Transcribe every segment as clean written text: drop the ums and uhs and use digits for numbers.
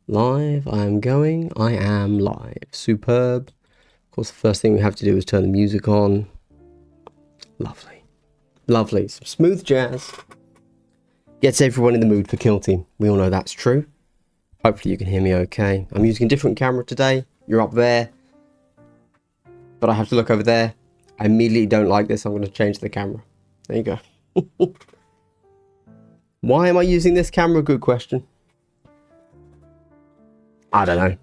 Live, I am going, I am live. Superb. Of course, the first thing we have to do is turn the music on. Lovely. Lovely. Some smooth jazz. Gets everyone in the mood for Kill Team. We all know that's true. Hopefully you can hear me okay. I'm using a different camera today. You're up there. But I have to look over there. I immediately don't like this. I'm going to change the camera. There you go. Why am I using this camera? Good question. I don't know.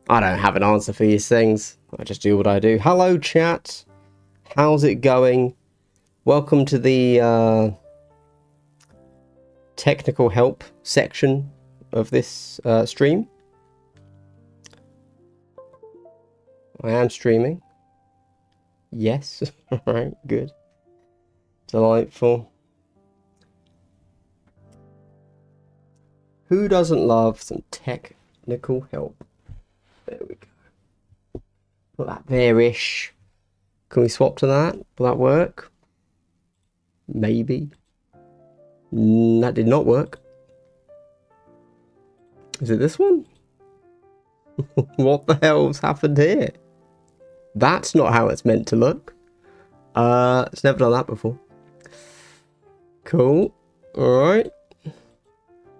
I don't have an answer for these things. I just do what I do. Hello, chat. How's it going? Welcome to the technical help section of this stream. I am streaming. Yes. All right, good. Delightful. Who doesn't love some technical help? There we go. Put that there-ish. Can we swap to that? Will that work? Maybe. That did not work. Is it this one? What the hell's happened here? That's not how it's meant to look. It's never done that before. Cool. Alright.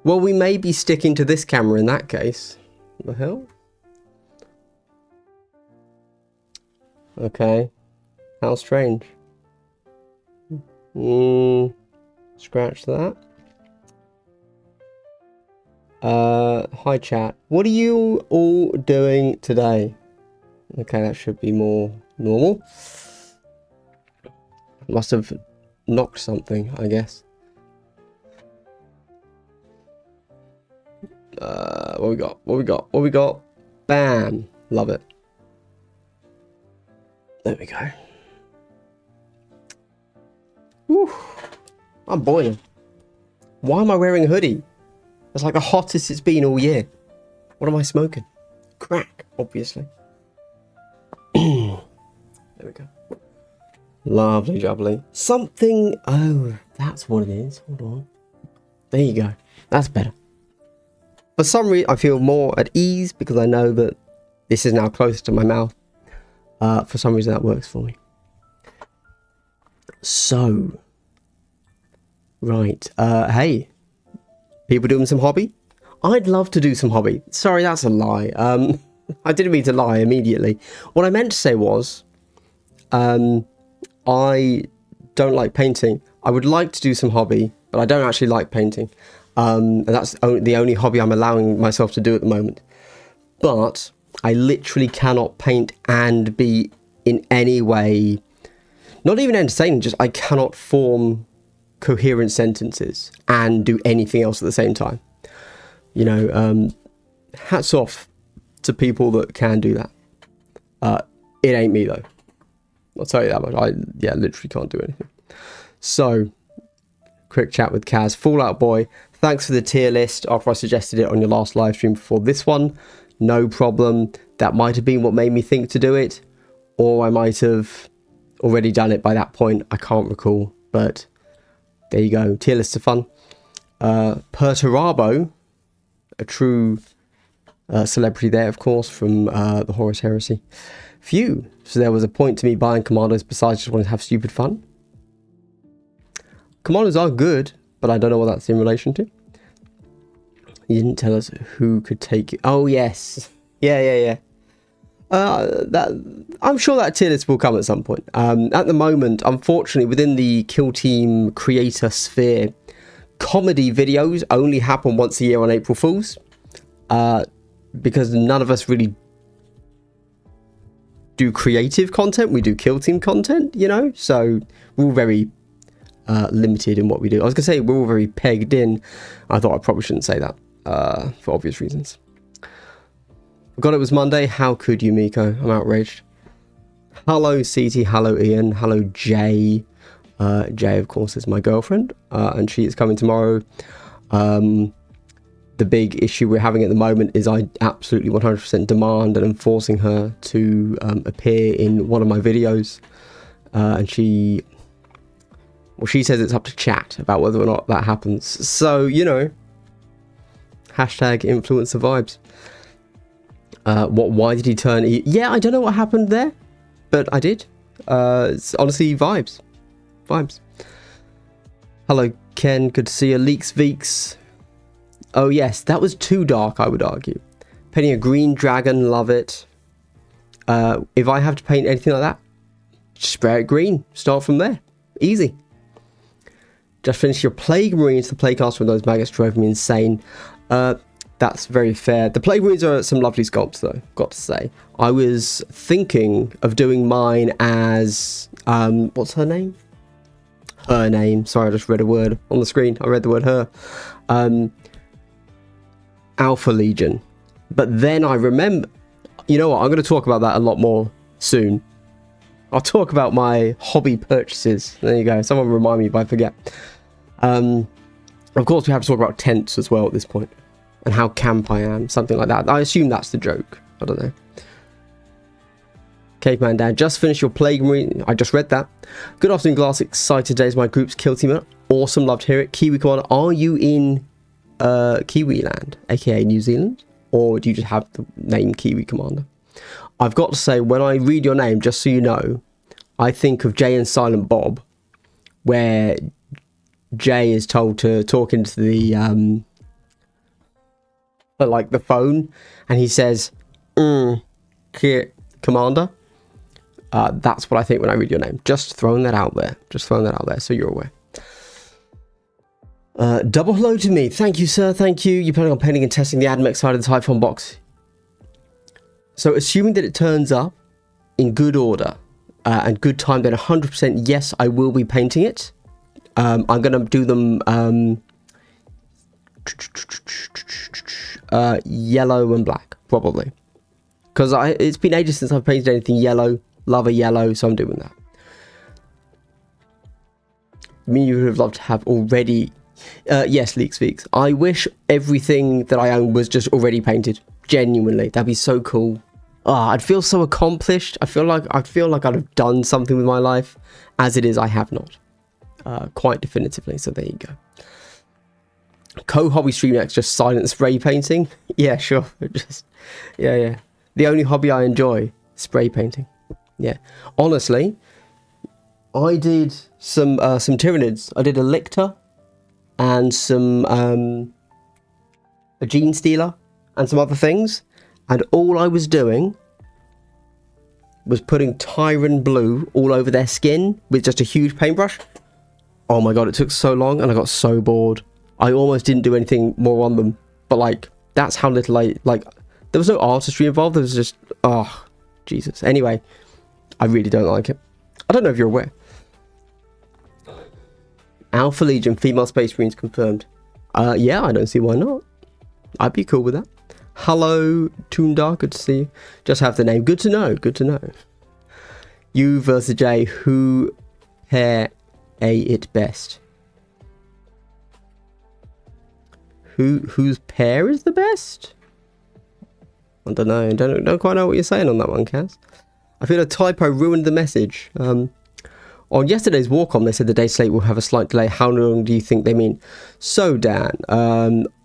Well, we may be sticking to this camera in that case. What the hell? Okay. How strange. Scratch that. Hi chat. What are you all doing today? Okay, that should be more normal. Must have knocked something, I guess. What we got? What we got? What we got? Bam! Love it. There we go. Whew. I'm boiling. Why am I wearing a hoodie? It's like the hottest it's been all year. What am I smoking? Crack, obviously. There we go. Lovely jubbly. Something... Oh, that's what it is. Hold on. There you go. That's better. For some reason, I feel more at ease because I know that this is now closer to my mouth. For some reason, that works for me. So, right. Hey, people doing some hobby? I'd love to do some hobby. Sorry, that's a lie. I didn't mean to lie immediately. What I meant to say was, I don't like painting. I would like to do some hobby, but I don't actually like painting. And that's the only hobby I'm allowing myself to do at the moment. But I literally cannot paint and be in any way, not even entertaining, just I cannot form coherent sentences and do anything else at the same time. You know, hats off to people that can do that. It ain't me though. I'll tell you that much. I literally can't do anything. So, quick chat with Kaz. Fallout Boy, thanks for the tier list after I suggested it on your last live stream before this one. No problem. That might have been what made me think to do it. Or I might have already done it by that point. I can't recall. But there you go. Tier lists are fun. Perturabo, a true celebrity there, of course, from the Horus Heresy. Phew. So there was a point to me buying Commandos besides just wanting to have stupid fun. Commandos are good, but I don't know what that's in relation to. You didn't tell us who could take it. Oh, yes. Yeah. I'm sure that tier list will come at some point. At the moment, unfortunately, within the Kill Team creator sphere, comedy videos only happen once a year on April Fools. Because none of us really do creative content. We do Kill Team content, you know? So we're all very limited in what we do. I was going to say we're all very pegged in. I thought I probably shouldn't say that for obvious reasons. Forgot it was Monday. How could you, Miko? I'm outraged. Hello, CT. Hello, Ian. Hello, Jay. Jay, of course, is my girlfriend, and she is coming tomorrow. The big issue we're having at the moment is I absolutely 100% demand and enforcing her to appear in one of my videos. And she says it's up to chat about whether or not that happens. So, you know, Hashtag influencer vibes. Why did he turn? Yeah, I don't know what happened there, but I did. It's honestly vibes. Vibes. Hello, Ken. Good to see you. Leaks Veeks. Oh, yes. That was too dark, I would argue. Painting a green dragon. Love it. If I have to paint anything like that, spray it green. Start from there. Easy. Just finish your Plague Marines. The Plague Caster with those maggots drove me insane. That's very fair. The Plague Marines are some lovely sculpts, though, got to say. I was thinking of doing mine as... what's her name? Her name. Sorry, I just read a word on the screen. I read the word her. Alpha Legion. But then I remember... You know what? I'm going to talk about that a lot more soon. I'll talk about my hobby purchases. There you go. Someone remind me if I forget. Of course, we have to talk about tents as well at this point. And how camp I am. Something like that. I assume that's the joke. I don't know. Caveman Dad, just finished your Plague Marine. I just read that. Good afternoon, Glass. Excited today's my group's kill team. Awesome. Love to hear it. Kiwi Commander, are you in Kiwi Land, aka New Zealand? Or do you just have the name Kiwi Commander? I've got to say, when I read your name, just so you know, I think of Jay and Silent Bob, where Jay is told to talk into the like the phone, and he says, Commander. That's what I think when I read your name. Just throwing that out there. Just throwing that out there so you're aware. Double hello to me. Thank you, sir. Thank you. You're planning on painting and testing the Admech side of the Typhon box. So assuming that it turns up in good order and good time, then 100% yes, I will be painting it. I'm going to do them yellow and black, probably. Because it's been ages since I've painted anything yellow. Love a yellow, so I'm doing that. You would have loved to have already... yes, Leaks Veeks. I wish everything that I own was just already painted. Genuinely. That'd be so cool. I'd feel so accomplished. I feel like I'd have done something with my life. As it is, I have not. Quite definitively, so there you go. Co-hobby stream next, just silent spray painting. Yeah, sure. Just yeah. The only hobby I enjoy, spray painting. Yeah. Honestly, I did some Tyranids. I did a Lictor and some a Gene Stealer and some other things. And all I was doing was putting Tyran Blue all over their skin with just a huge paintbrush. Oh my god, it took so long and I got so bored. I almost didn't do anything more on them. But like, that's how little like, there was no artistry involved. There was just, oh, Jesus. Anyway, I really don't like it. I don't know if you're aware. Alpha Legion, female Space Marines confirmed. Yeah, I don't see why not. I'd be cool with that. Hello, Toondar, good to see you. Just have the name. Good to know, good to know. You versus Jay, who pair it best? Whose pair is the best? I don't know. Don't quite know what you're saying on that one, Kaz. I feel a typo ruined the message. On yesterday's Warcom, they said the day slate will have a slight delay. How long do you think they mean? So, Dan,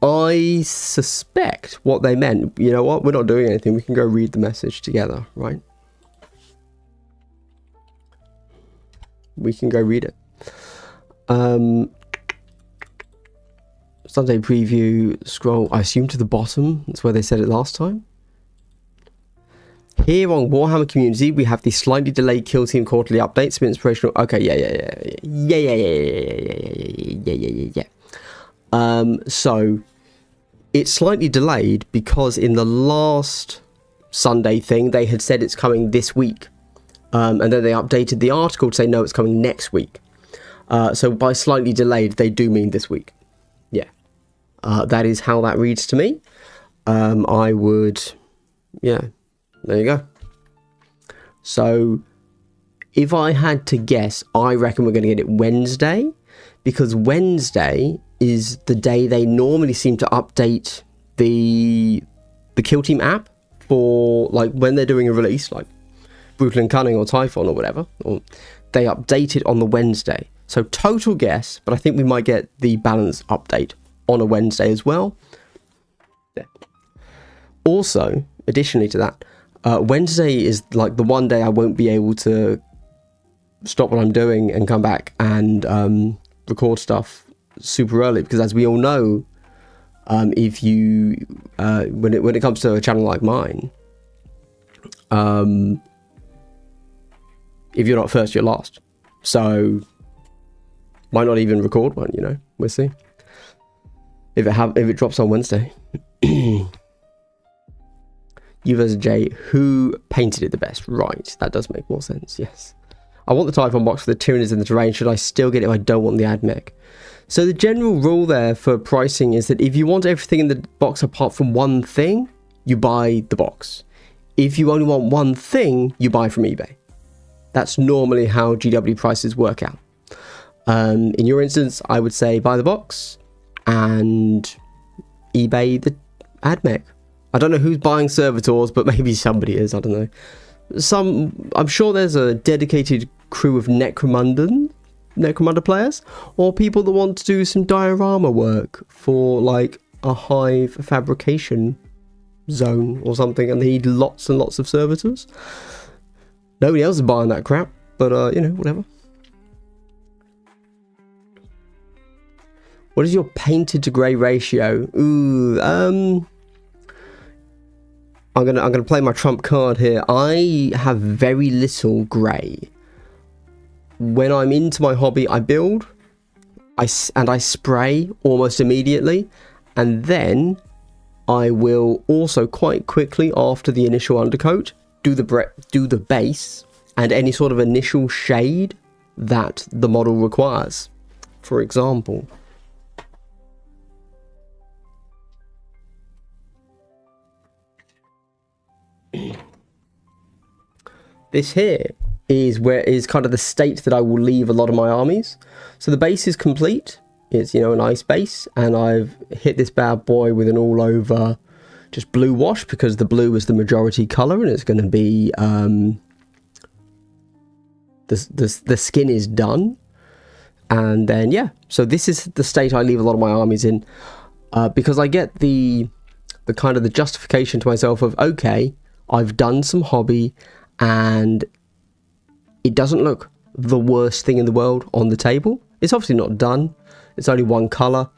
I suspect what they meant. You know what? We're not doing anything. We can go read the message together, right? We can go read it. Sunday preview, scroll, I assume to the bottom. That's where they said it last time. Here on Warhammer Community, we have the slightly delayed Kill Team quarterly update. Some inspirational. Okay, yeah. So it's slightly delayed because in the last Sunday thing, they had said it's coming this week, and then they updated the article to say no, it's coming next week. So by slightly delayed, they do mean this week. Yeah, that is how that reads to me. I would, yeah. There you go. So, if I had to guess, I reckon we're going to get it Wednesday, because Wednesday is the day they normally seem to update the Kill Team app for, like, when they're doing a release, like Brutal and Cunning or Typhon or whatever, or they update it on the Wednesday. So, total guess, but I think we might get the balance update on a Wednesday as well. Yeah. Also, additionally to that, Wednesday is like the one day I won't be able to stop what I'm doing and come back and record stuff super early, because as we all know, if you when it comes to a channel like mine, if you're not first, you're last. So might not even record one, you know. We'll see if it drops on Wednesday. You versus Jay, who painted it the best? Right, that does make more sense. Yes, I want the Typhon box for the Tyranids in the terrain. Should I still get it if I don't want the ad mech? So the general rule there for pricing is that if you want everything in the box apart from one thing, you buy the box. If you only want one thing, you buy from eBay. That's normally how GW prices work out. In your instance, I would say buy the box and eBay the ad mech. I don't know who's buying servitors, but maybe somebody is. I don't know. I'm sure there's a dedicated crew of Necromunda players, or people that want to do some diorama work for like a hive fabrication zone or something, and they need lots and lots of servitors. Nobody else is buying that crap, but you know, whatever. What is your painted to grey ratio? Ooh, I'm gonna play my trump card here. I have very little grey. When I'm into my hobby, I build, I spray almost immediately, and then I will also quite quickly, after the initial undercoat, do the base and any sort of initial shade that the model requires. For example, this here is kind of the state that I will leave a lot of my armies. So the base is complete. It's, you know, a nice base, and I've hit this bad boy with an all over just blue wash, because the blue is the majority color, and it's going to be the skin is done. And then yeah, so this is the state I leave a lot of my armies in, because I get the kind of the justification to myself of, okay, I've done some hobby and it doesn't look the worst thing in the world on the table. It's obviously not done. It's only one color.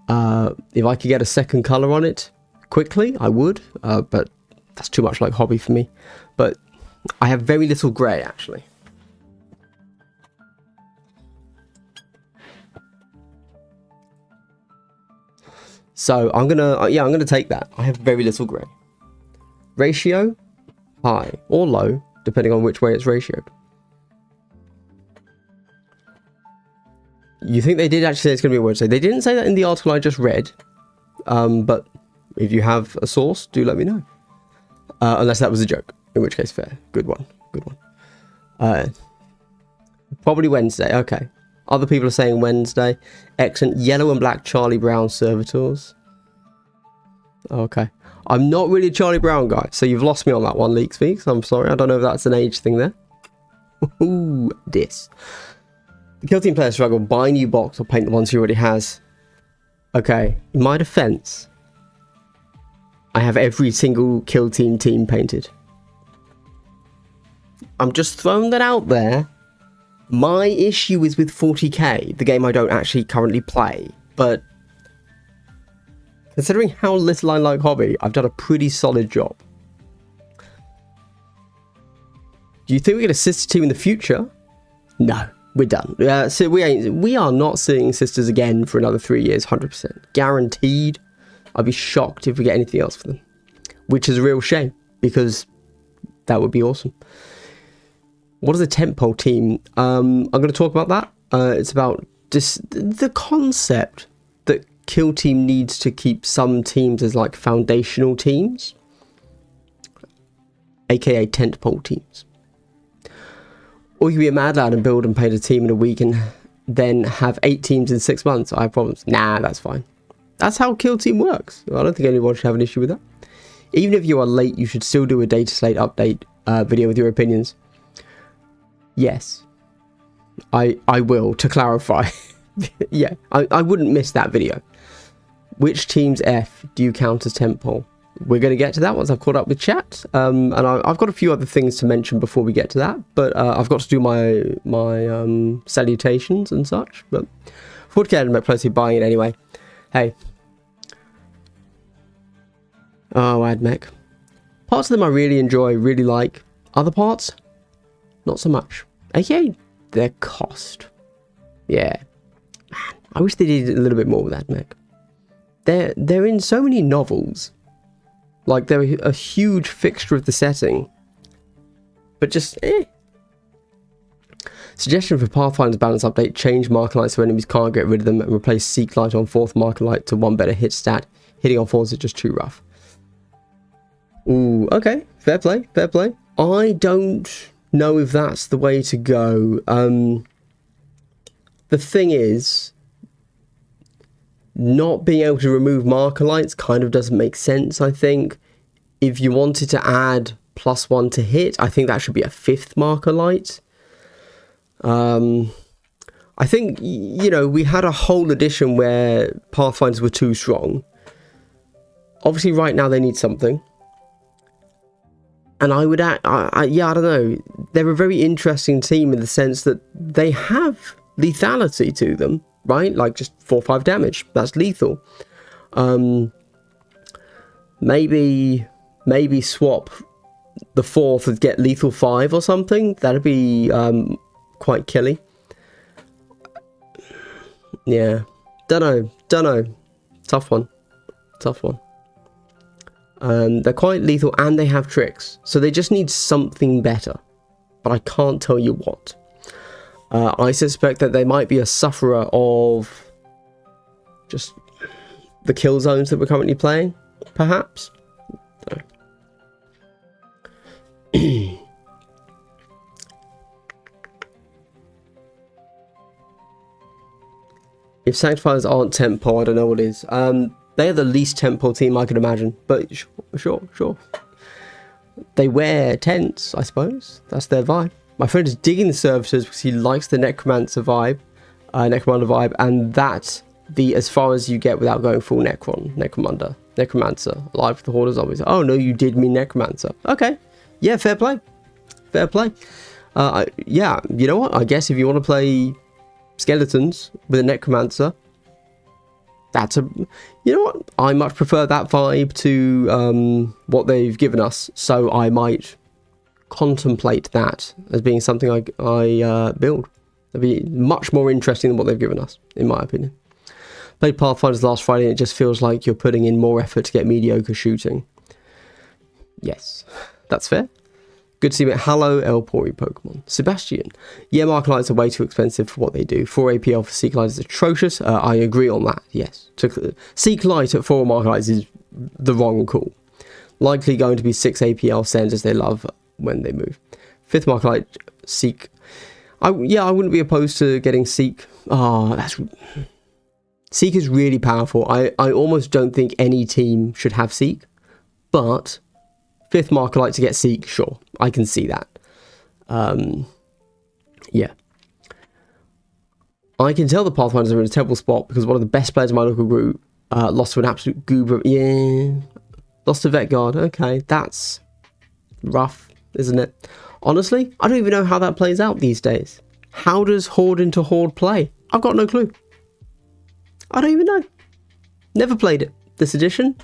If I could get a second color on it quickly, I would, but that's too much like hobby for me. But I have very little grey, actually. So I'm gonna take that. I have very little grey. Ratio, high or low, depending on which way it's ratioed. You think they did actually say it's going to be a Wednesday? They didn't say that in the article I just read, but if you have a source, do let me know. Unless that was a joke, in which case fair. Good one, good one. Probably Wednesday, okay. Other people are saying Wednesday. Excellent. Yellow and black Charlie Brown servitors. Okay. I'm not really a Charlie Brown guy, so you've lost me on that one, Leaks Feeks. I'm sorry, I don't know if that's an age thing there. Ooh, this. The kill team player struggle, buy a new box or paint the ones he already has. Okay, in my defense, I have every single kill team painted. I'm just throwing that out there. My issue is with 40k, the game I don't actually currently play, but considering how little I like hobby, I've done a pretty solid job. Do you think we get a sister team in the future? No. We're done. So we are not seeing sisters again for another 3 years, 100%. Guaranteed. I'd be shocked if we get anything else for them. Which is a real shame, because that would be awesome. What is a Tentpole team? I'm going to talk about that. It's about the concept that Kill Team needs to keep some teams as like foundational teams. AKA Tentpole teams. Or you can be a mad lad and build and paint a team in a week and then have 8 teams in 6 months. I have problems. Nah, that's fine. That's how Kill Team works. I don't think anyone should have an issue with that. Even if you are late, you should still do a data slate update video with your opinions. Yes. I will, to clarify. Yeah, I wouldn't miss that video. Which team's F do you count as Tentpole? We're going to get to that once I've caught up with chat. And I've got a few other things to mention before we get to that. But I've got to do my salutations and such. But before we get into closely buying it anyway. Hey. Oh, AdMech. Parts of them I really enjoy, really like. Other parts, not so much. AKA their cost. Yeah. Man, I wish they did a little bit more with AdMech. They're in so many novels. Like, they're a huge fixture of the setting. But just, Suggestion for Pathfinder's balance update. Change marker lights so enemies can't get rid of them and replace Seek Light on 4th marker light to 1 better hit stat. Hitting on 4s is just too rough. Ooh, okay. Fair play, fair play. I don't know if that's the way to go. The thing is, not being able to remove marker lights kind of doesn't make sense, I think. If you wanted to add +1 to hit, I think that should be a 5th marker light. I think, you know, we had a whole edition where Pathfinders were too strong. Obviously, right now they need something. And I would add, yeah, I don't know. They're a very interesting team in the sense that they have lethality to them, right? Like just 4 or 5 damage. That's lethal. Maybe swap the 4th and get lethal 5 or something. That'd be quite killy. Yeah. Don't know. Tough one. They're quite lethal and they have tricks. So they just need something better. But I can't tell you what. I suspect that they might be a sufferer of just the kill zones that we're currently playing, perhaps. If Sanctifiers aren't Tentpole, I don't know what is. They are the least Tentpole team I could imagine, but sure. They wear tents, I suppose. That's their vibe. My friend is digging the services because he likes the Necromancer vibe, Necromunda vibe, and that's the as far as you get without going full Necromancer, alive with the Horde of Zombies. Oh no, you did mean Necromancer. Okay, yeah, fair play. Yeah, you know what? I guess if you want to play skeletons with a Necromancer, you know what? I much prefer that vibe to what they've given us, so I might contemplate that as being something I build. That'd be much more interesting than what they've given us, in my opinion. Played Pathfinders last Friday and it just feels like you're putting in more effort to get mediocre shooting. Yes, that's fair. Good to see you. Hello, El Pori Pokemon. Sebastian. Yeah, marker lights are way too expensive for what they do. 4 APL for Seek Light is atrocious. I agree on that, yes. Seek Light at 4 marker lights is the wrong call. Likely going to be 6 APL sends as they love when they move. 5th marker light, Seek. I wouldn't be opposed to getting Seek. Seek is really powerful. I almost don't think any team should have Seek, but 5th marker light to get Seek, sure, I can see that. Yeah. I can tell the Pathfinders are in a terrible spot because one of the best players in my local group lost to an absolute goober. Yeah, lost to Vetguard. Okay, that's rough, isn't it? Honestly, I don't even know how that plays out these days. How does Horde into Horde play? I've got no clue. I don't even know. Never played it this edition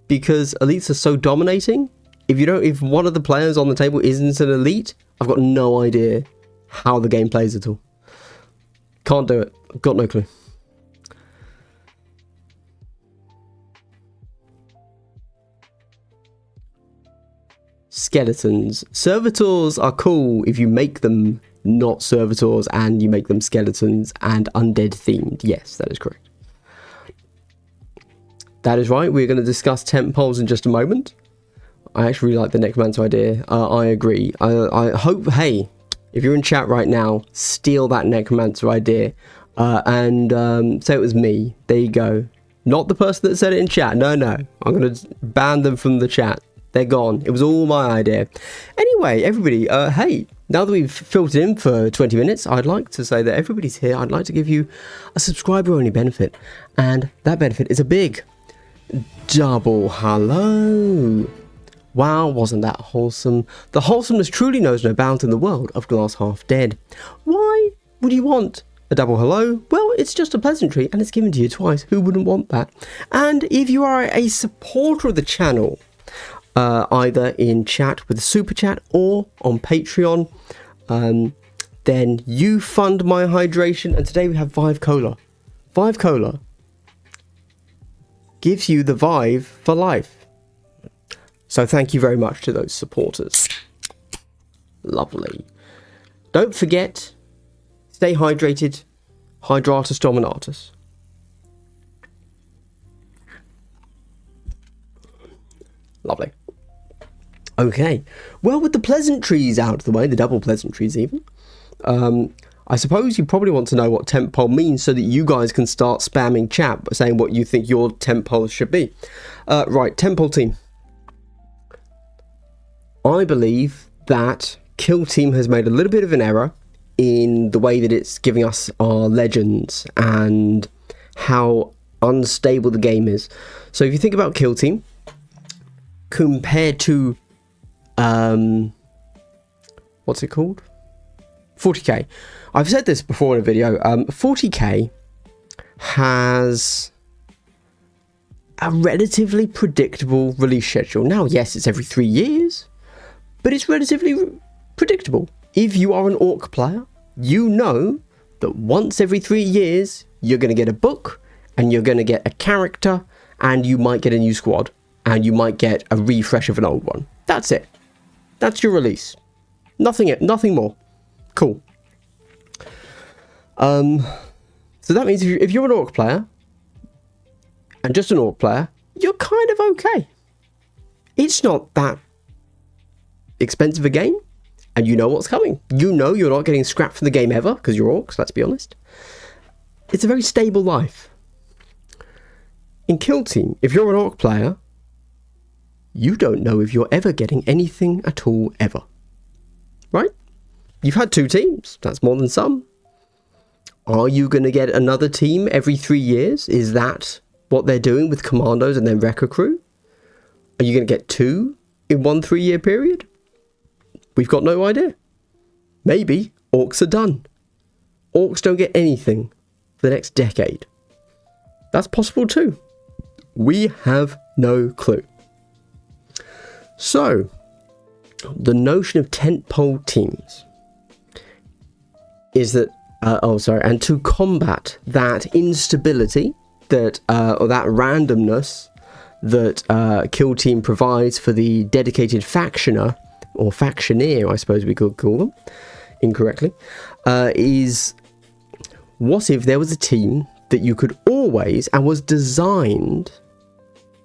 because elites are so dominating. If one of the players on the table isn't an elite, I've got no idea how the game plays at all. Can't do it. I've got no clue. Skeletons. Servitors are cool if you make them not servitors and you make them skeletons and undead themed. Yes, that is correct. That is right. We're going to discuss Tentpoles in just a moment. I actually really like the Necromancer idea. I agree. I hope, hey, if you're in chat right now, steal that Necromancer idea and say it was me. There you go. Not the person that said it in chat. No. I'm going to ban them from the chat. They're gone. It was all my idea. Anyway, everybody, hey, now that we've filtered in for 20 minutes, I'd like to say that everybody's here. I'd like to give you a subscriber-only benefit, and that benefit is a big double hello. Wow, wasn't that wholesome? The wholesomeness truly knows no bounds in the world of Glass Half Dead. Why would you want a double hello? Well, it's just a pleasantry, and it's given to you twice. Who wouldn't want that? And if you are a supporter of the channel, either in chat with a super chat or on Patreon, then you fund my hydration. And today we have Vive Cola. Vive Cola gives you the Vive for life. So thank you very much to those supporters. Lovely. Don't forget, stay hydrated. Hydratus Dominatus. Lovely. Okay, well, with the pleasantries out of the way, the double pleasantries even, I suppose you probably want to know what Tentpole means so that you guys can start spamming chat saying what you think your Tentpole should be. Right, Tentpole team. I believe that Kill Team has made a little bit of an error in the way that it's giving us our legends and how unstable the game is. So if you think about Kill Team, compared to what's it called? 40k. I've said this before in a video. 40k has a relatively predictable release schedule. Now, yes, it's every 3 years, but it's relatively predictable. If you are an Orc player, you know that once every 3 years, you're going to get a book, and you're going to get a character, and you might get a new squad, and you might get a refresh of an old one. That's it. That's your release. Nothing more. Cool. So that means if you're an Orc player, and just an Orc player, you're kind of okay. It's not that expensive a game, and you know what's coming. You know you're not getting scrapped from the game ever, because you're Orcs, let's be honest. It's a very stable life. In Kill Team, if you're an Orc player, you don't know if you're ever getting anything at all ever. Right? You've had 2 teams. That's more than some. Are you going to get another team every 3 years? Is that what they're doing with Commandos and then Wrecker Crew? Are you going to get 2 in 1 3-year period? We've got no idea. Maybe Orcs are done. Orcs don't get anything for the next decade. That's possible too. We have no clue. So, the notion of Tentpole teams is that, and to combat that instability, that or that randomness that Kill Team provides for the dedicated factioner, or factioneer, I suppose we could call them, incorrectly, is what if there was a team that you could always, and was designed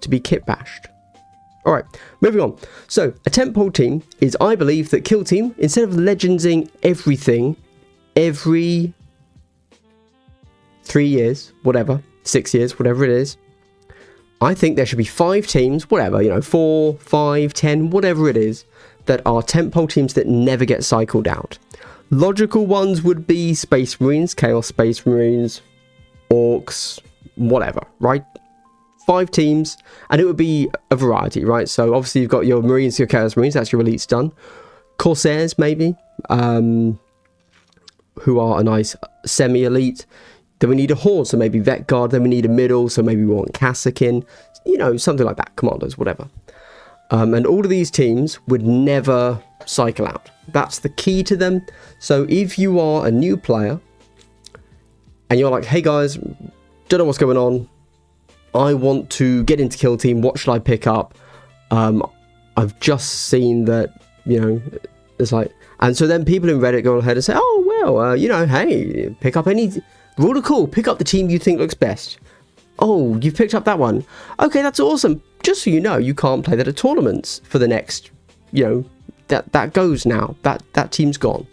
to be kit bashed? Alright, moving on. So, a Tentpole team is, I believe, that Kill Team, instead of legendsing everything every 3 years, whatever, 6 years, whatever it is, I think there should be 5 teams, whatever, 4, 5, 10, whatever it is, that are Tentpole teams that never get cycled out. Logical ones would be Space Marines, Chaos Space Marines, Orcs, whatever, right? 5 teams, and it would be a variety, right? So obviously you've got your Marines, your Chaos Marines, that's your elites done. Corsairs, maybe, who are a nice semi-elite. Then we need a Horde, so maybe Vet Guard. Then we need a middle, so maybe we want Kassakin, something like that, Commandos, whatever. And all of these teams would never cycle out. That's the key to them. So if you are a new player, and you're like, hey guys, don't know what's going on, I want to get into Kill Team, what should I pick up? I've just seen that, it's like, and so then people in Reddit go ahead and say, oh, well, hey, pick up any, rule of cool, pick up the team you think looks best. Oh, you've picked up that one. Okay, that's awesome. Just so you know, you can't play that at tournaments for the next, that goes now. That team's gone.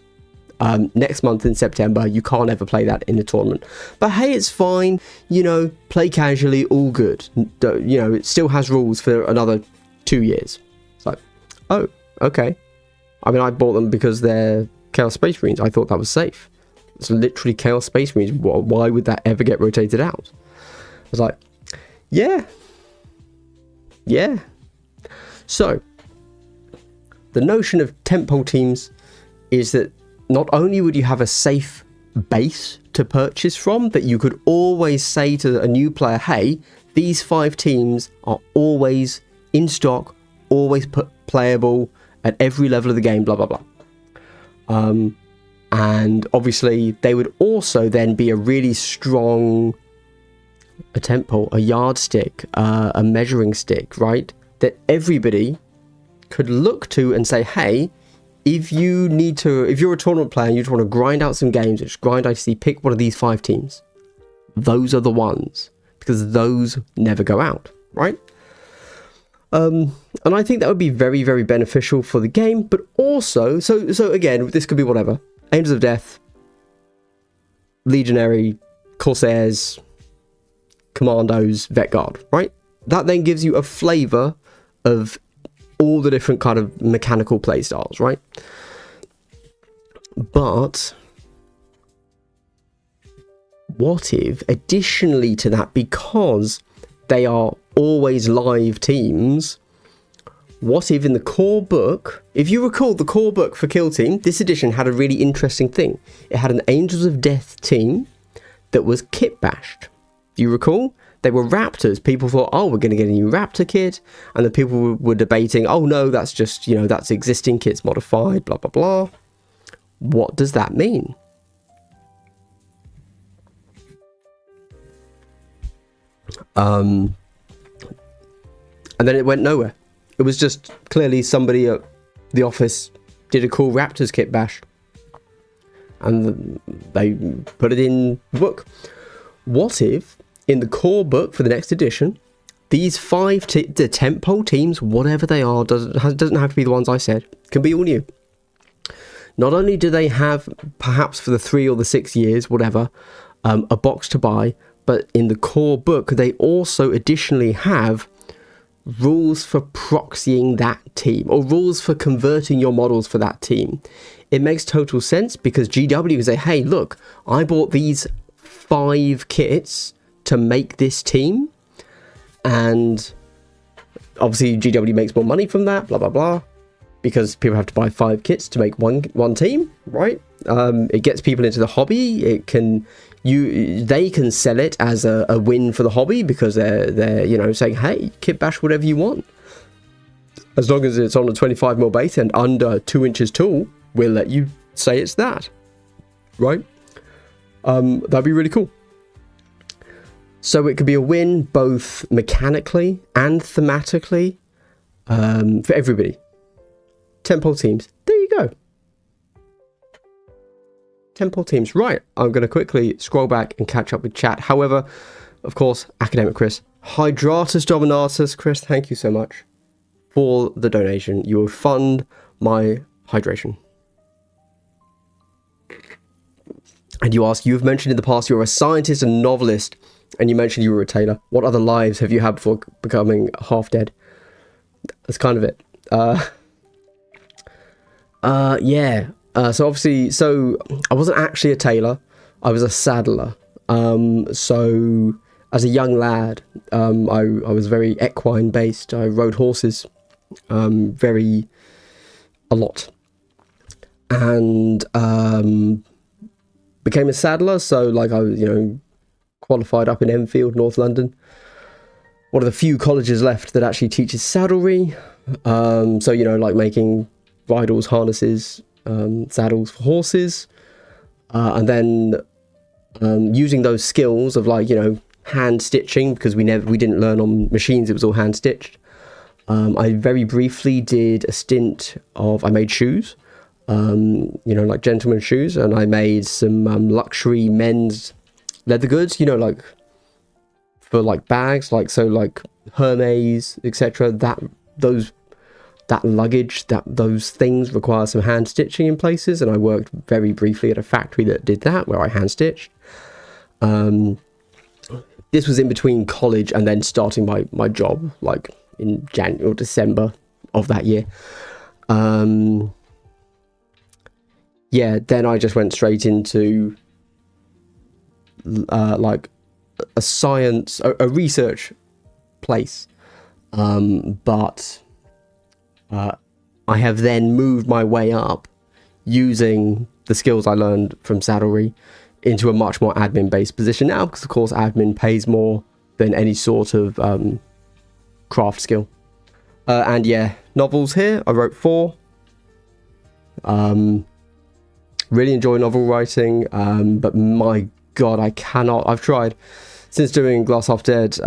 Next month in September, you can't ever play that in a tournament. But hey, it's fine, play casually, all good. It still has rules for another 2 years. It's like, oh, okay. I mean, I bought them because they're Chaos Space Marines. I thought that was safe. It's literally Chaos Space Marines. Why would that ever get rotated out? I was like, yeah. So, the notion of Tentpole teams is that not only would you have a safe base to purchase from, that you could always say to a new player, hey, these 5 teams are always in stock, always playable at every level of the game, blah, blah, blah. And obviously they would also then be a really strong Tentpole, a yardstick, a measuring stick, right? That everybody could look to and say, hey, if you're a tournament player and you just want to grind out some games, just grind ITC, pick one of these 5 teams. Those are the ones, because those never go out, right? And I think that would be very, very beneficial for the game, but also, so again, this could be whatever. Angels of Death, Legionary, Corsairs, Commandos, Vet Guard, right? That then gives you a flavor of all the different kind of mechanical play styles, right? But what if, additionally to that, because they are always live teams, what if in the core book, if you recall the core book for Kill Team, this edition had a really interesting thing. It had an Angels of Death team that was kit bashed. Do you recall? They were Raptors. People thought, oh, we're going to get a new Raptor kit. And the people were debating, oh no, that's just, that's existing kits modified, blah, blah, blah. What does that mean? And then it went nowhere. It was just clearly somebody at the office did a cool Raptors kit bash. And they put it in the book. What if, in the core book for the next edition, these 5 the Tentpole teams, whatever they are, doesn't have to be the ones I said, can be all new. Not only do they have, perhaps for the 3 or the 6 years, whatever, a box to buy, but in the core book, they also additionally have rules for proxying that team, or rules for converting your models for that team. It makes total sense, because GW can say, hey, look, I bought these 5 kits to make this team, and obviously GW makes more money from that, blah blah blah, because people have to buy 5 kits to make one team, right? It gets people into the hobby. They can sell it as a win for the hobby, because they're saying, hey, kit bash whatever you want, as long as it's on a 25mm base and under 2 inches tall, we'll let you say it's that, right? That'd be really cool. So it could be a win both mechanically and thematically, for everybody. Tentpole teams. There you go. Tentpole teams. Right. I'm going to quickly scroll back and catch up with chat. However, of course, Academic Chris. Hydratus Dominatus. Chris, thank you so much for the donation. You will fund my hydration. And you ask, you've mentioned in the past you're a scientist and novelist, and you mentioned you were a tailor. What other lives have you had before becoming half dead? That's kind of it. Yeah. So obviously, I wasn't actually a tailor. I was a saddler. So as a young lad, I was very equine based. I rode horses, a lot. And, became a saddler. So like I was, qualified up in Enfield, North London. One of the few colleges left that actually teaches saddlery. So, like making bridles, harnesses, saddles for horses. And then using those skills of like, hand stitching, because we didn't learn on machines, it was all hand stitched. I very briefly did a stint I made shoes, like gentlemen's shoes, and I made some luxury men's leather goods, like for like bags, like Hermes, etc. That luggage, those things require some hand stitching in places, and I worked very briefly at a factory that did that, where I hand stitched. This was in between college and then starting my job, like in January or December of that year. yeah, then I just went straight into like a science, a research place. But I have then moved my way up using the skills I learned from Saddlery into a much more admin-based position now, because of course admin pays more than any sort of craft skill. And yeah, novels here, I wrote 4. Really enjoy novel writing, but my god, I cannot. I've tried since doing Glass Half Dead.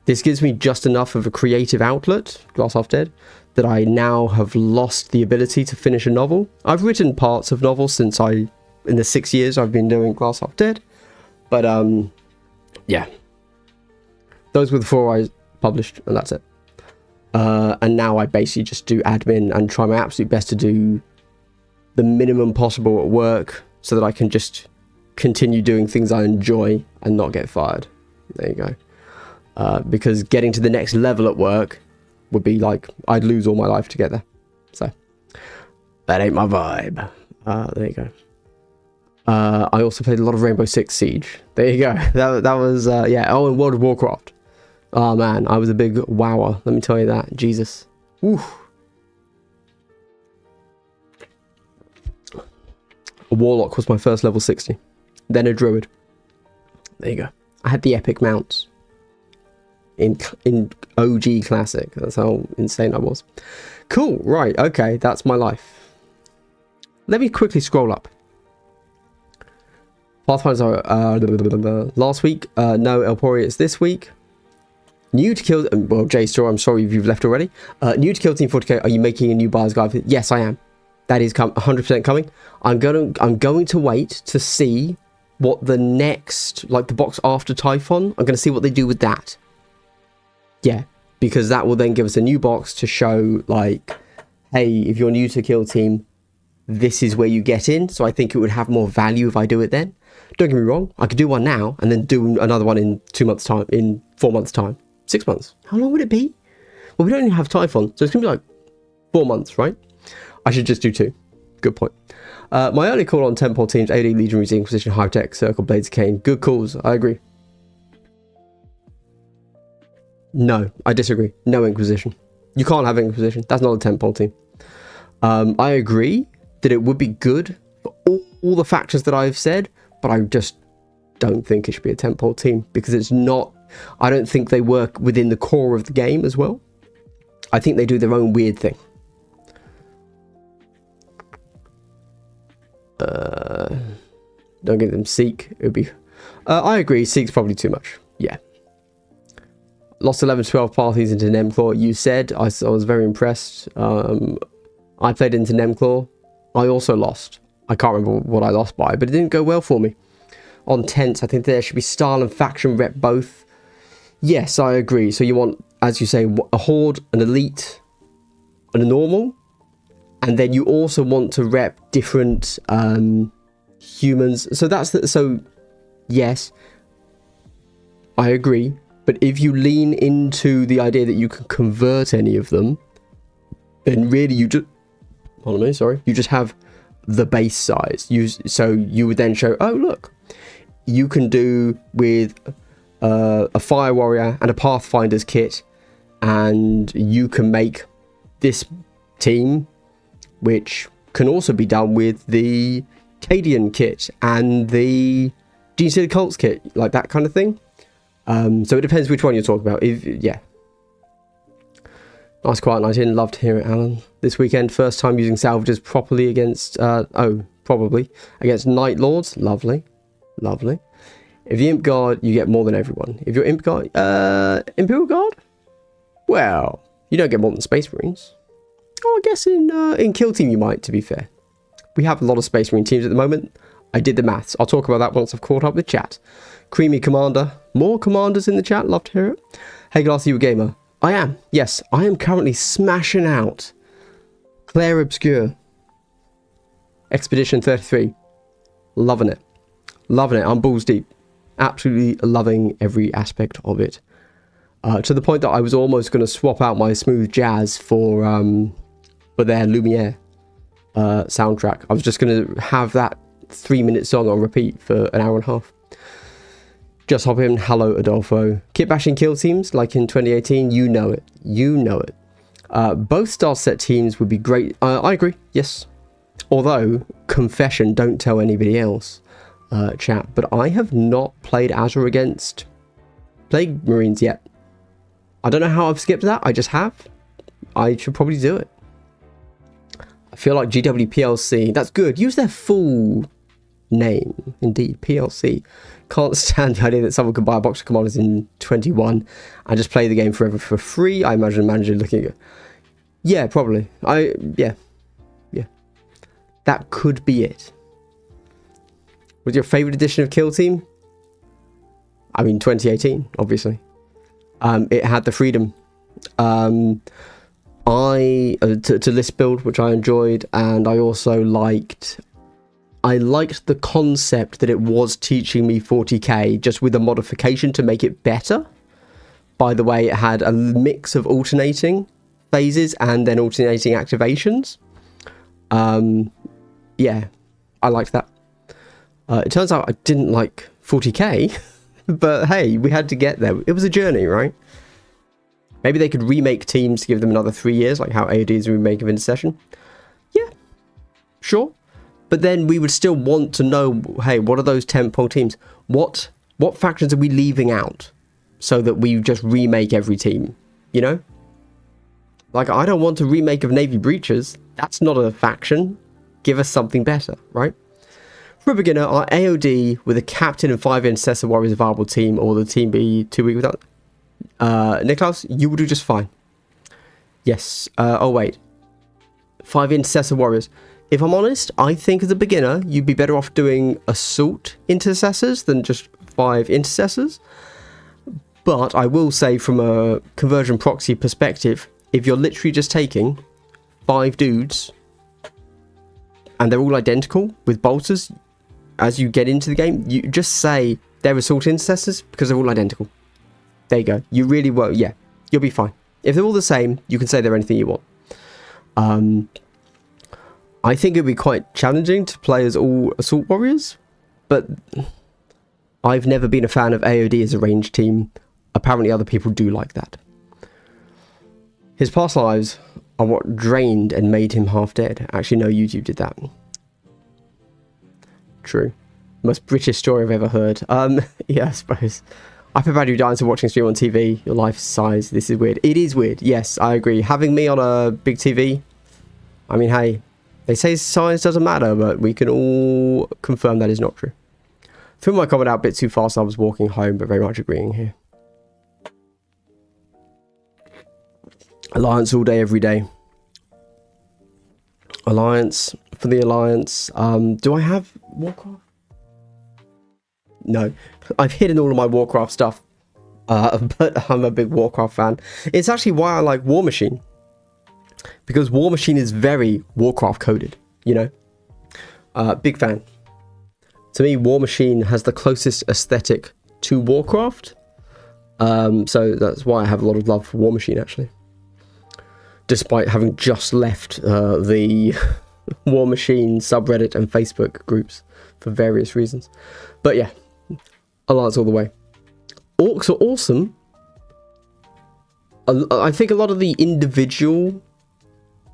This gives me just enough of a creative outlet, Glass Half Dead, that I now have lost the ability to finish a novel. I've written parts of novels in the 6 years I've been doing Glass Half Dead, but yeah, those were the 4 I published, and that's it. And now I basically just do admin and try my absolute best to do the minimum possible at work so that I can just continue doing things I enjoy and not get fired. There you go. Because getting to the next level at work would be like, I'd lose all my life to get there. So that ain't my vibe. There you go. I also played a lot of Rainbow Six Siege. There you go. That was, yeah. Oh, and World of Warcraft. Oh man, I was a big wower. Let me tell you that. Jesus. Woo. A Warlock was my first level 60. Then a Druid. There you go. I had the epic mounts. In OG Classic. That's how insane I was. Cool. Right. Okay. That's my life. Let me quickly scroll up. Pathfinders are last week. No, Elporia is this week. New to Kill... Well, JStore, I'm sorry if you've left already. New to Kill Team 40k, are you making a new buyer's guide? Yes, I am. That is 100% coming. I'm going to wait to see what the next... Like, the box after Typhon. I'm going to see what they do with that. Yeah, because that will then give us a new box to show, like, hey, if you're new to Kill Team, this is where you get in. So I think it would have more value if I do it then. Don't get me wrong, I could do one now and then do another one in 2 months' time, in 4 months' time, 6 months. How long would it be? Well, we don't even have Typhon, so it's going to be like 4 months, right? I should just do 2. Good point. My early call on Tentpole teams, AD, Legionaries, Inquisition, Hive Tech, Circle, Blades of Cain. Good calls, I agree. No, I disagree. No Inquisition. You can't have Inquisition. That's not a Tentpole team. I agree that it would be good for all the factors that I've said, but I just don't think it should be a Tentpole team because it's not... I don't think they work within the core of the game as well. I think they do their own weird thing. Don't give them Seek. It would be... I agree. Seek's probably too much. Yeah. Lost 11-12 parties into Nemclaw. You said. I was very impressed. I played into Nemclaw. I also lost. I can't remember what I lost by, but it didn't go well for me. On tents, I think there should be style and faction rep both. Yes, I agree. So you want, as you say, a horde, an elite, and a normal. And then you also want to rep different humans. So that's the... So, yes, I agree. But if you lean into the idea that you can convert any of them, then really you just... Pardon me, sorry. You just have the base size. So you would then show, oh, look, you can do with a Fire Warrior and a Pathfinder's kit, and you can make this team, which can also be done with the Cadian kit and the Gene Stealer Cults kit, like that kind of thing. So it depends which one you're talking about. Yeah. Nice quiet night in. Love to hear it, Alan. This weekend, first time using salvages properly against... probably. Against Night Lords. Lovely. Lovely. If you Imp Guard, you get more than everyone. If you're Imp Guard... Imperial Guard? Well, you don't get more than Space Marines. Oh, I guess in Kill Team you might, to be fair. We have a lot of Space Marine teams at the moment. I did the maths. I'll talk about that once I've caught up with chat. Creamy Commander. More commanders in the chat. Love to hear it. Hey, Glass, you a gamer? I am. Yes, I am currently smashing out Claire Obscure. Expedition 33. Loving it. Loving it. I'm balls deep. Absolutely loving every aspect of it. To the point that I was almost going to swap out my Smooth Jazz for their Lumiere. soundtrack. I was just going to have that 3-minute song on repeat for an hour and a half. Just hop in. Hello, Adolfo. Kit bashing kill teams like in 2018. You know it. You know it. Both star set teams would be great. I agree. Yes. Although, confession, don't tell anybody else, chat. But I have not played Azure against Plague Marines yet. I don't know how I've skipped that. I just have. I should probably do it. I feel like GWPLC. That's good. Use their full name. Indeed, PLC. Can't stand the idea that someone could buy a box of commanders in 21 and just play the game forever for free. I imagine a manager looking at... Yeah, probably. Yeah. That could be it. What's your favourite edition of Kill Team? I mean, 2018, obviously. It had the freedom. To list build, which I enjoyed, and I also liked... I liked the concept that it was teaching me 40k, just with a modification to make it better. By the way, it had a mix of alternating phases and then alternating activations. Yeah, I liked that. It turns out I didn't like 40k, but hey, we had to get there. It was a journey, right? Maybe they could remake teams to give them another 3 years, like how AOD is a remake of Intercession. Yeah, sure. But then we would still want to know, hey, what are those Tentpole teams? What factions are we leaving out so that we just remake every team, you know? Like, I don't want a remake of Navy Breachers. That's not a faction. Give us something better, right? For a beginner, are AOD with a captain and 5 Intercessor Warriors a viable team, or will the team be too weak without... Niklaus, you will do just fine. Yes. Oh, wait. 5 Intercessor Warriors. If I'm honest, I think as a beginner, you'd be better off doing Assault Intercessors than just 5 Intercessors. But I will say, from a conversion proxy perspective, if you're literally just taking 5 dudes and they're all identical with bolters, as you get into the game, you just say they're Assault Intercessors because they're all identical. There you go. You really will. Yeah, you'll be fine. If they're all the same, you can say they're anything you want. I think it'd be quite challenging to play as all Assault Warriors, but I've never been a fan of AOD as a ranged team. Apparently other people do like that. His past lives are what drained and made him half dead. Actually, no, YouTube did that. True. Most British story I've ever heard. Yeah, I suppose. I feel bad you dying to watching stream on TV. Your life size. This is weird. It is weird. Yes, I agree. Having me on a big TV. I mean, hey, they say size doesn't matter, but we can all confirm that is not true. Threw my comment out a bit too fast. I was walking home, but very much agreeing here. Alliance all day, every day. Alliance for the Alliance. Do I have Warcraft? No, I've hidden all of my Warcraft stuff, but I'm a big Warcraft fan. It's actually why I like War Machine, because War Machine is very Warcraft coded, you know. Big fan. To me, War Machine has the closest aesthetic to Warcraft, so that's why I have a lot of love for War Machine, actually. Despite having just left the War Machine subreddit and Facebook groups for various reasons. But yeah, Alliance all the way. Orcs are awesome. I think a lot of the individual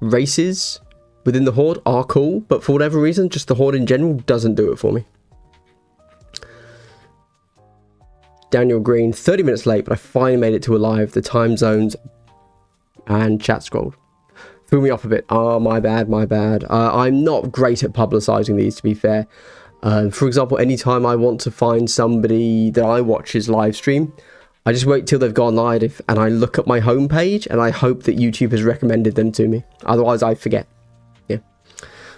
races within the Horde are cool, but for whatever reason, just the Horde in general doesn't do it for me. Daniel Green, 30 minutes late, but I finally made it to Alive. The time zones and chat scrolled. Threw me off a bit. Oh, my bad, my bad. I'm not great at publicising these, to be fair. For example, anytime I want to find somebody that I watch's live stream, I just wait till they've gone live and I look at my homepage and I hope that YouTube has recommended them to me. Otherwise, I forget. Yeah.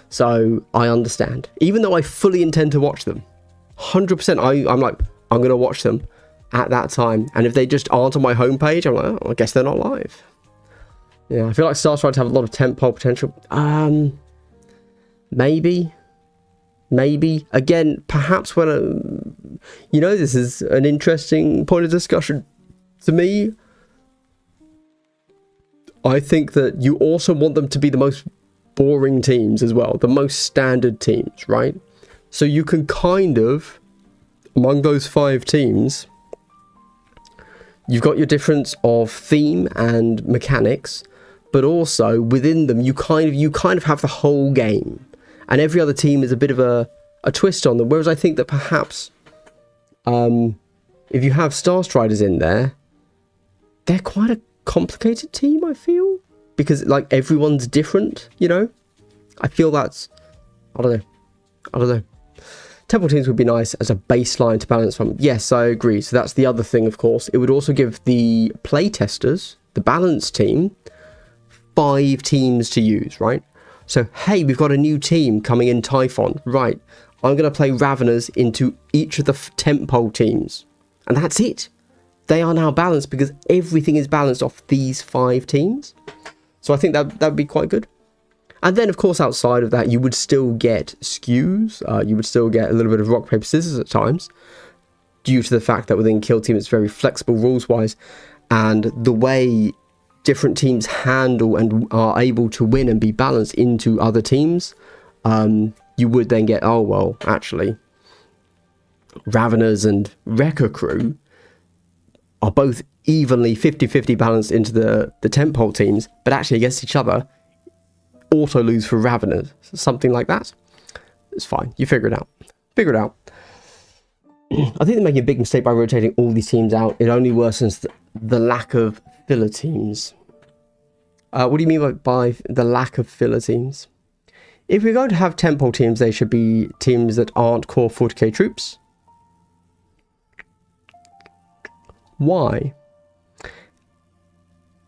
So, I understand. Even though I fully intend to watch them, 100%, I'm like, I'm going to watch them at that time. And if they just aren't on my homepage, I'm like, oh, I guess they're not live. Yeah, I feel like Star Stride have a lot of tentpole potential. Maybe. Again, perhaps when you know, this is an interesting point of discussion. To me, I think that you also want them to be the most boring teams as well, the most standard teams, right? So you can kind of, among those 5 teams, you've got your difference of theme and mechanics, but also within them you kind of have the whole game, and every other team is a bit of a twist on them. Whereas I think that perhaps if you have Star Striders in there, they're quite a complicated team, I feel, because like everyone's different, you know. I feel that's, I don't know. Temple teams would be nice as a baseline to balance from. Yes, I agree. So that's the other thing, of course. It would also give the playtesters, the balance team, 5 teams to use, right? So, hey, we've got a new team coming in Typhon. Right, I'm going to play Raveners into each of the Tentpole teams. And that's it. They are now balanced because everything is balanced off these 5 teams. So I think that would be quite good. And then, of course, outside of that, you would still get skews. You would still get a little bit of rock, paper, scissors at times, due to the fact that within Kill Team, it's very flexible rules-wise. And the way different teams handle and are able to win and be balanced into other teams, you would then get, oh, well, actually, Raveners and Wrecker Crew are both evenly 50-50 balanced into the Tentpole teams, but actually against each other, auto lose for Raveners, something like that. It's fine. You figure it out. Figure it out. I think they're making a big mistake by rotating all these teams out. It only worsens the lack of filler teams. What do you mean by the lack of filler teams? If we're going to have Tentpole teams, they should be teams that aren't core 40k troops. Why?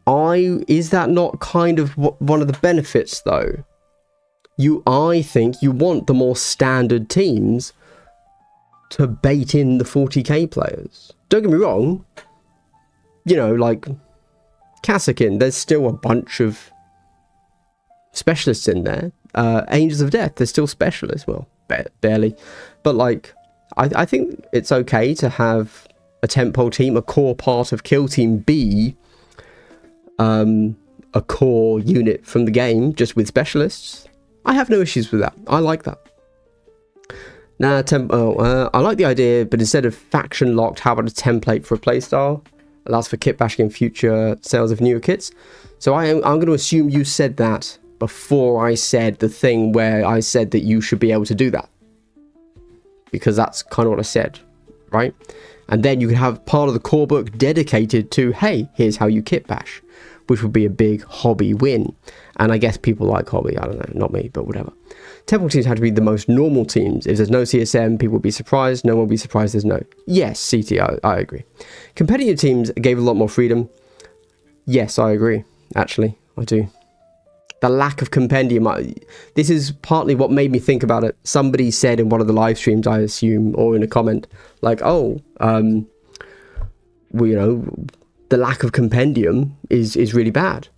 Is that not kind of one of the benefits, though? I think you want the more standard teams to bait in the 40k players. Don't get me wrong, you know, like Kassakin, there's still a bunch of specialists in there. Angels of Death, there's still specialists, well, barely. But like, I think it's okay to have a Tentpole team, a core part of Kill Team, be a core unit from the game, just with specialists. I have no issues with that. I like that. Now, I like the idea, but instead of faction locked, how about a template for a playstyle? Allows for kit bashing and future sales of newer kits. So I'm going to assume you said that before I said the thing where I said that you should be able to do that, because that's kind of what I said, right? And then you could have part of the core book dedicated to, hey, here's how you kit bash, which would be a big hobby win. And I guess people like hobby, I don't know, not me, but whatever. Temple teams have to be the most normal teams. If there's no CSM, people will be surprised. No one will be surprised there's no. Yes, CT, I agree. Competitive teams gave a lot more freedom. Yes, I agree. Actually, I do. The lack of compendium. This is partly what made me think about it. Somebody said in one of the live streams, I assume, or in a comment, like, oh, well, you know, the lack of compendium is really bad.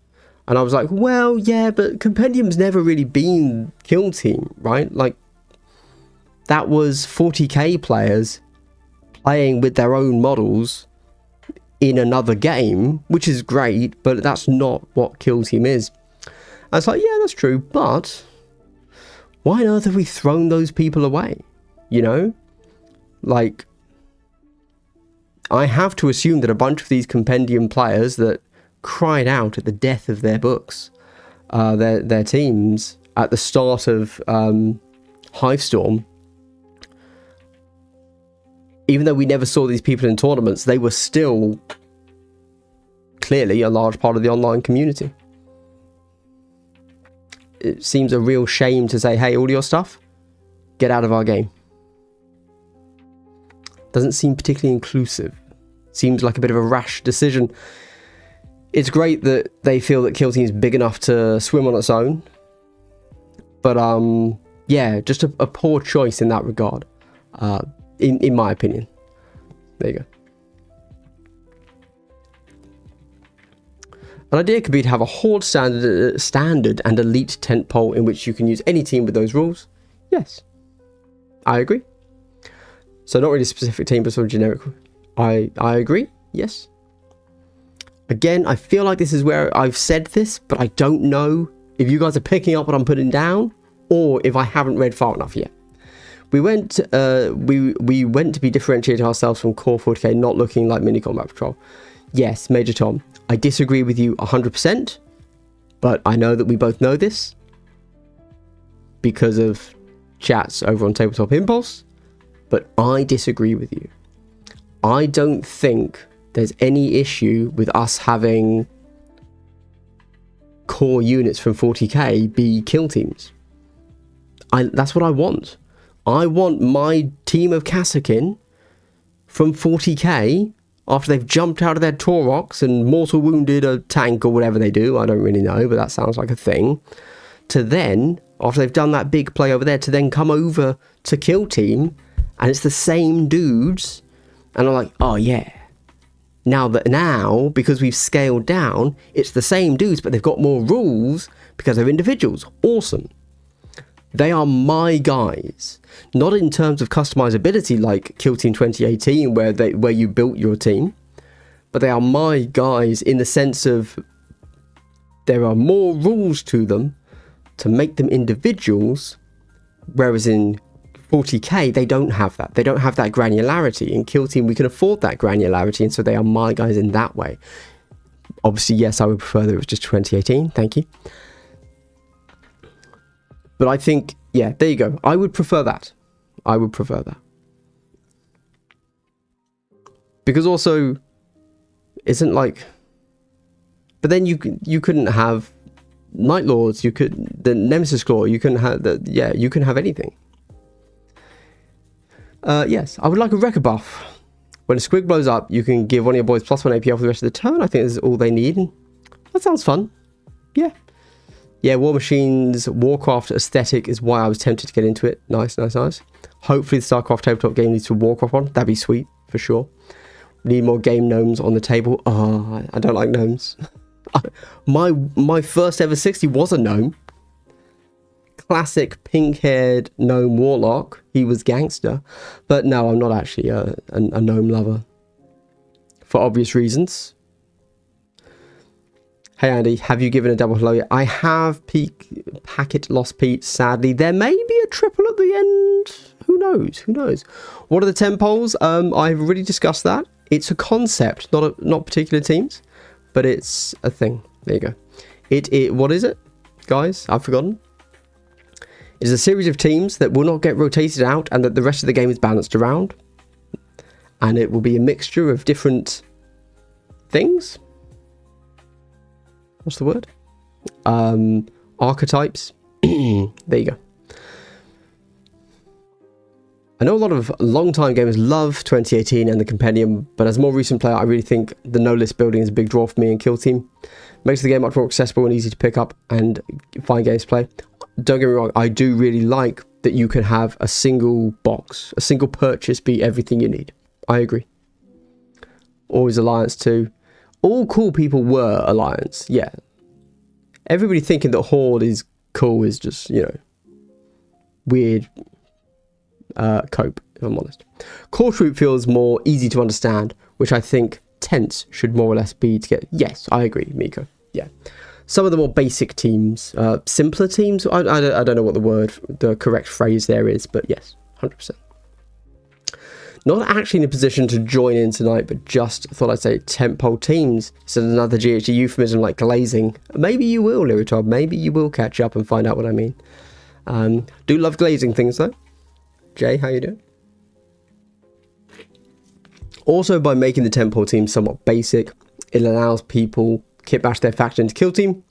And I was like, well, yeah, but compendium's never really been Kill Team, right? Like, that was 40k players playing with their own models in another game, which is great, but that's not what Kill Team is. I was like, yeah, that's true, but why on earth have we thrown those people away? You know? Like, I have to assume that a bunch of these compendium players that cried out at the death of their books, their teams, at the start of Hivestorm, even though we never saw these people in tournaments, they were still clearly a large part of the online community. It seems a real shame to say, hey, all your stuff, get out of our game. Doesn't seem particularly inclusive. Seems like a bit of a rash decision. It's great that they feel that Kill Team is big enough to swim on its own. But, yeah, just a poor choice in that regard, in my opinion. There you go. An idea could be to have a Horde standard and elite Tentpole in which you can use any team with those rules. Yes, I agree. So not really a specific team, but sort of generic. I agree. Yes. Again, I feel like this is where I've said this, but I don't know if you guys are picking up what I'm putting down, or if I haven't read far enough yet. We went to be differentiating ourselves from Core 40k, not looking like Mini Combat Patrol. Yes, Major Tom, I disagree with you 100%, but I know that we both know this because of chats over on Tabletop Impulse, but I disagree with you. I don't think there's any issue with us having core units from 40k be kill teams. That's what I want. I want my team of Kassakin from 40k, after they've jumped out of their Taurox and mortal wounded a tank or whatever they do, I don't really know, but that sounds like a thing, to then, after they've done that big play over there, to then come over to kill team, and it's the same dudes, and I'm like, oh yeah. Now, because we've scaled down, it's the same dudes, but they've got more rules because they're individuals. Awesome. They are my guys, not in terms of customizability like Kill Team 2018, where you built your team, but they are my guys in the sense of there are more rules to them to make them individuals, whereas in 40k they don't have that. They don't have that granularity. In Kill Team we can afford that granularity, and so they are my guys in that way. Obviously, yes, I would prefer that it was just 2018. Thank you. But I think, yeah, there you go. I would prefer that. I would prefer that. Because also, isn't like... But then you couldn't have Night Lords, the Nemesis Claw, you couldn't have... you couldn't have anything. Yes, I would like a Wrecker buff. When a squig blows up, you can give one of your boys +1 APL for the rest of the turn. I think that's all they need. That sounds fun. Yeah. Yeah, War Machine's Warcraft aesthetic is why I was tempted to get into it. Nice, nice, nice. Hopefully the StarCraft tabletop game leads to a Warcraft one. That'd be sweet, for sure. We need more game gnomes on the table. Oh, I don't like gnomes. My first ever 60 was a gnome. Classic pink-haired gnome warlock. He was gangster. But no, I'm not actually a gnome lover. For obvious reasons. Hey Andy, have you given a double hello yet? I have packet lost Pete, sadly. There may be a triple at the end. Who knows? Who knows? What are the Tentpoles? I've already discussed that. It's a concept, not particular teams, but it's a thing. There you go. What is it, guys? I've forgotten. It is a series of teams that will not get rotated out and that the rest of the game is balanced around. And it will be a mixture of different things. What's the word? Archetypes. There you go. I know a lot of long-time gamers love 2018 and the Compendium, but as a more recent player, I really think the no-list building is a big draw for me and Kill Team. Makes the game much more accessible and easy to pick up and find games to play. Don't get me wrong, I do really like that you can have a single box, a single purchase be everything you need. I agree. Always Alliance too. All cool people were Alliance, yeah. Everybody thinking that Horde is cool is just, you know, weird cope, if I'm honest. Core Troop feels more easy to understand, which I think Tents should more or less be to get... Yes, I agree, Miko, yeah. Some of the more basic teams, simpler teams, I don't know what the correct phrase there is, but yes, 100%. Not actually in a position to join in tonight, but just thought I'd say Tentpole teams. It's another GHD euphemism like glazing. Maybe you will, Liritob. Maybe you will catch up and find out what I mean. Do love glazing things though. Jay, how you doing? Also, by making the Tentpole team somewhat basic, it allows people kit bash their faction into Kill Team.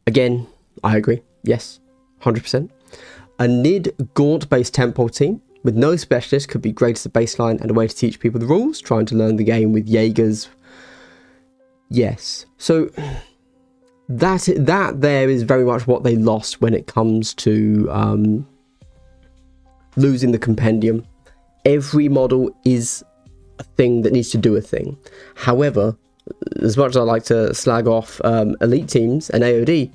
Again, I agree. Yes, 100%. A NID Gaunt-based Tentpole team with no specialist could be great as a baseline and a way to teach people the rules, trying to learn the game with Jaegers. Yes. So that there is very much what they lost when it comes to losing the Compendium. Every model is a thing that needs to do a thing. However, as much as I like to slag off elite teams and AOD,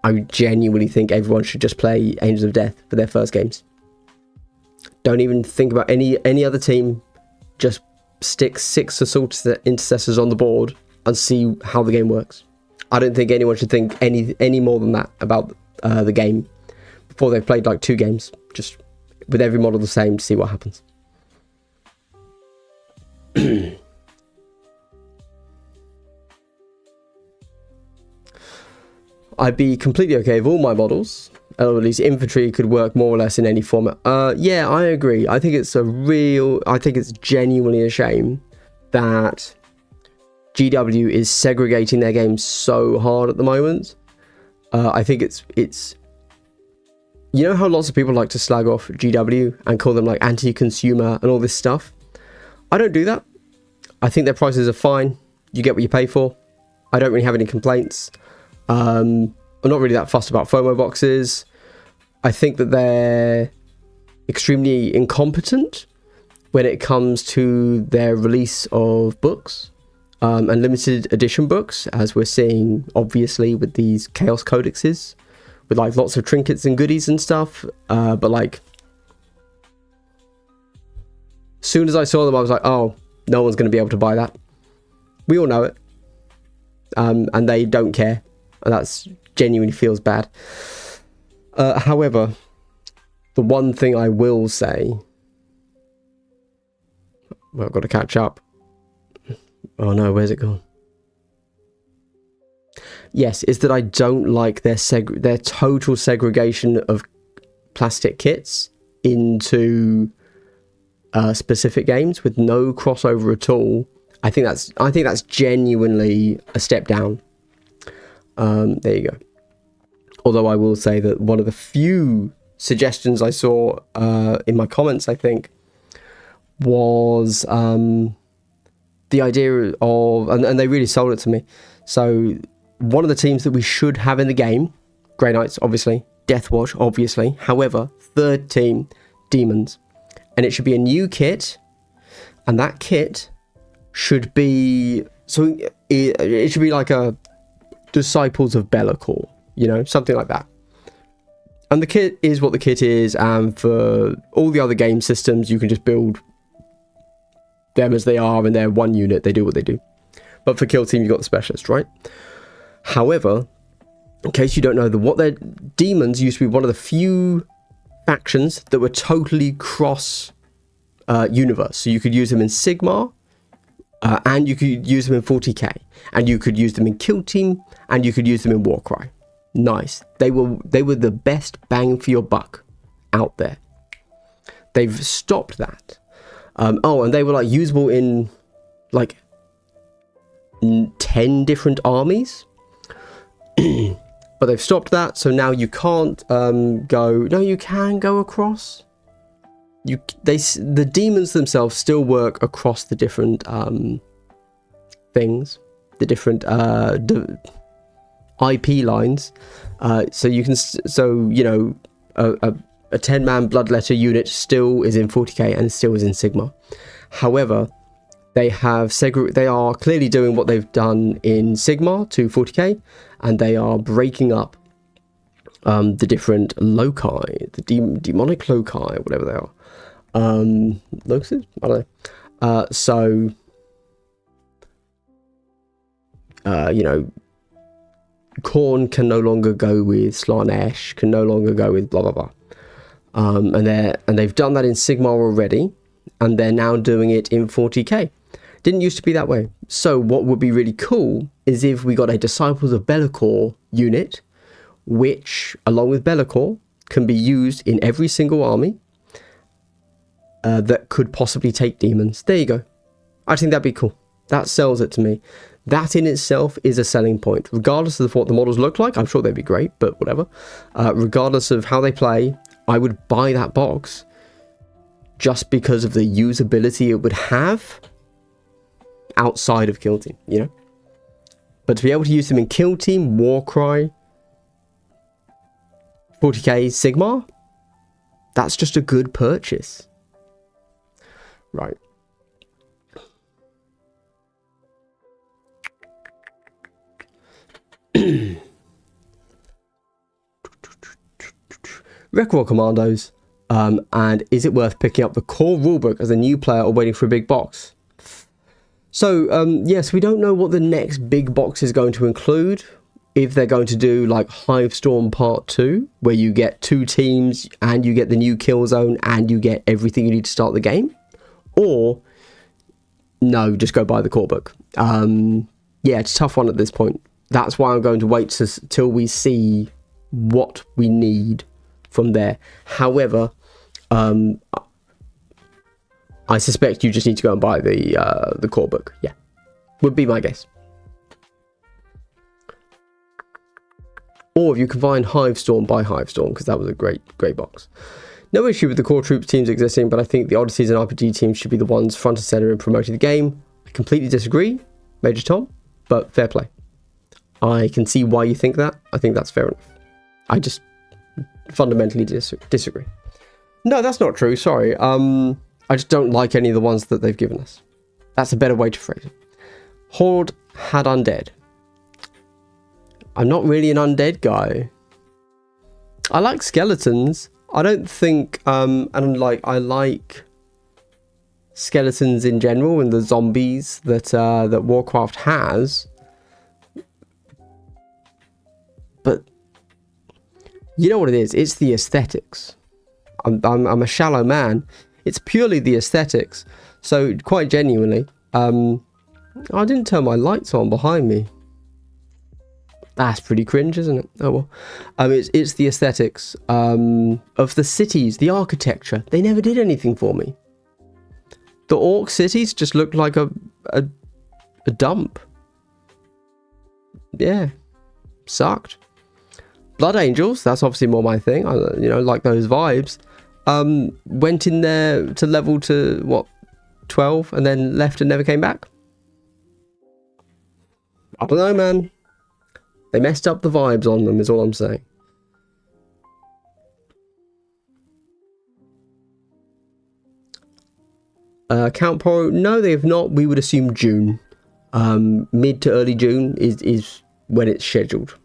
I genuinely think everyone should just play Angels of Death for their first games. Don't even think about any other team. Just stick 6 Assault Intercessors on the board and see how the game works. I don't think anyone should think any more than that about the game before they've played like 2 games. Just with every model the same to see what happens. I'd be completely okay if all my models, or at least infantry, could work more or less in any format. Yeah, I agree. I think it's genuinely a shame that GW is segregating their games so hard at the moment. I think it's you know how lots of people like to slag off GW and call them like anti-consumer and all this stuff? I don't do that. I think their prices are fine. You get what you pay for. I don't really have any complaints. I'm not really that fussed about FOMO boxes. I think that they're extremely incompetent when it comes to their release of books and limited edition books, as we're seeing obviously with these Chaos Codexes, with like lots of trinkets and goodies and stuff. But like, as soon as I saw them, I was like, oh, no one's going to be able to buy that. We all know it. And they don't care. And that's genuinely feels bad. However, the one thing I will say, well, I've got to catch up. Oh no, where's it gone? Yes, is that I don't like their total segregation of plastic kits into specific games with no crossover at all. I think that's genuinely a step down. There you go. Although I will say that one of the few suggestions I saw in my comments, I think, was the idea of, and they really sold it to me. So one of the teams that we should have in the game, Grey Knights, obviously, Death Watch, obviously. However, third team, Demons. And it should be a new kit. And that kit should be, so it should be like a Disciples of Be'lakor, you know, something like that. And the kit is what the kit is, and for all the other game systems, you can just build them as they are, and they're one unit, they do what they do. But for Kill Team, you've got the Specialist, right? However, in case you don't know, Demons used to be one of the few factions that were totally cross universe. So you could use them in Sigmar, and you could use them in 40k, and you could use them in Kill Team, and you could use them in Warcry. Nice. They were the best bang for your buck out there. They've stopped that. Oh, and they were like usable in like 10 different armies. But they've stopped that, so now you can't go. No, you can go across. The demons themselves still work across the different things, the different IP lines. So you can, you know, a 10-man Bloodletter unit still is in 40k and still is in Sigmar. However, they are clearly doing what they've done in Sigmar to 40k, and they are breaking up the different loci, the demonic loci, whatever they are. Locuses? I don't know. You know, Khorne can no longer go with Slaanesh, can no longer go with blah blah blah. And they've done that in Sigmar already, and they're now doing it in 40k. Didn't used to be that way. So what would be really cool is if we got a Disciples of Be'lakor unit, which, along with Be'lakor, can be used in every single army that could possibly take demons. There you go. I think that'd be cool. That sells it to me. That in itself is a selling point. Regardless of what the models look like, I'm sure they'd be great, but whatever. Regardless of how they play, I would buy that box just because of the usability it would have outside of Kill Team, you know? But to be able to use them in Kill Team, Warcry, 40k, Sigmar, that's just a good purchase. Right. Record Commandos, and is it worth picking up the core rulebook as a new player or waiting for a big box? So, yes, we don't know what the next big box is going to include. if they're going to do like Hivestorm Part 2, where you get 2 teams and you get the new kill zone and you get everything you need to start the game, or no, just go buy the core book. Yeah, it's a tough one at this point. That's why I'm going to wait till we see what we need from there. However, I suspect you just need to go and buy the core book. Yeah, would be my guess. Or if you can find Hivestorm, buy Hivestorm, because that was a great box. No issue with the core troops teams existing, but I think the Odysseys and RPG teams should be the ones front and center in promoting the game. I completely disagree, Major Tom, but fair play. I can see why you think that. I think that's fair enough. I just fundamentally disagree. No, that's not true. Sorry. I just don't like any of the ones that they've given us. That's a better way to phrase it. Horde had undead. I'm not really an undead guy. I like skeletons. I don't think, and I like skeletons in general and the zombies that Warcraft has. But you know what it is? It's the aesthetics. I'm a shallow man. It's purely the aesthetics. So quite genuinely, I didn't turn my lights on behind me. That's pretty cringe, isn't it? Oh well. It's the aesthetics of the cities, the architecture. They never did anything for me. The orc cities just looked like a dump. Yeah, sucked. Blood Angels, that's obviously more my thing. I like those vibes. Went in there to level to what, 12, and then left and never came back. I don't know, man. They messed up the vibes on them, is all I'm saying. Count Pro, no, they have not. We would assume June. Mid to early June is when it's scheduled.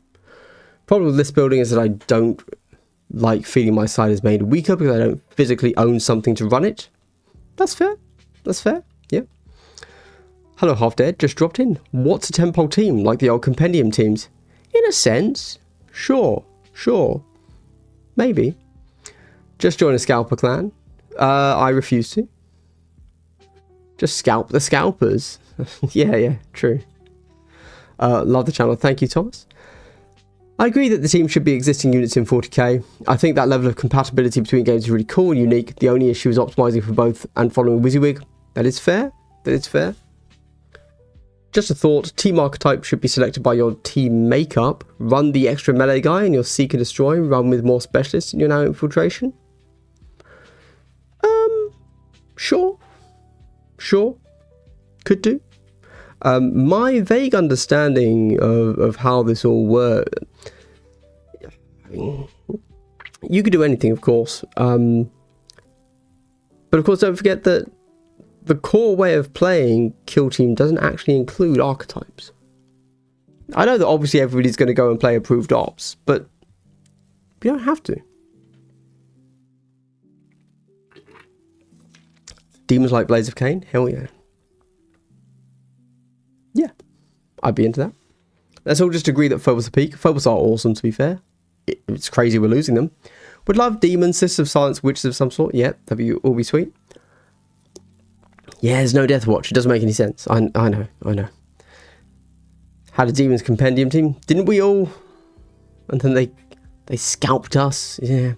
Problem with list building is that I don't like feeling my side is made weaker because I don't physically own something to run it. That's fair. That's fair. Yeah. Hello, Half Dead. Just dropped in. What's a Tentpole team? Like the old Compendium teams? In a sense, sure, maybe. Just join a scalper clan. I refuse to. Just scalp the scalpers. yeah, true. Love the channel. Thank you, Thomas. I agree that the team should be existing units in 40k. I think that level of compatibility between games is really cool and unique. The only issue is optimizing for both and following WYSIWYG. That is fair. Just a thought, team archetype should be selected by your team makeup. Run the extra melee guy and you'll seek and destroy. Run with more specialists and you're now infiltration. Sure. Could do. My vague understanding of how this all works... you could do anything, of course. But of course, don't forget that the core way of playing Kill Team doesn't actually include archetypes. I know that obviously everybody's going to go and play approved ops, but you don't have to. Demons like Blades of Cain? Hell yeah. Yeah, I'd be into that. Let's all just agree that Phobos are peak. Phobos are awesome, to be fair. It's crazy we're losing them. Would love demons, sisters of silence, witches of some sort. Yeah, that'd all be sweet. Yeah, there's no Death Watch. It doesn't make any sense. I know. Had a Demons Compendium team. Didn't we all? And then they scalped us. Yeah.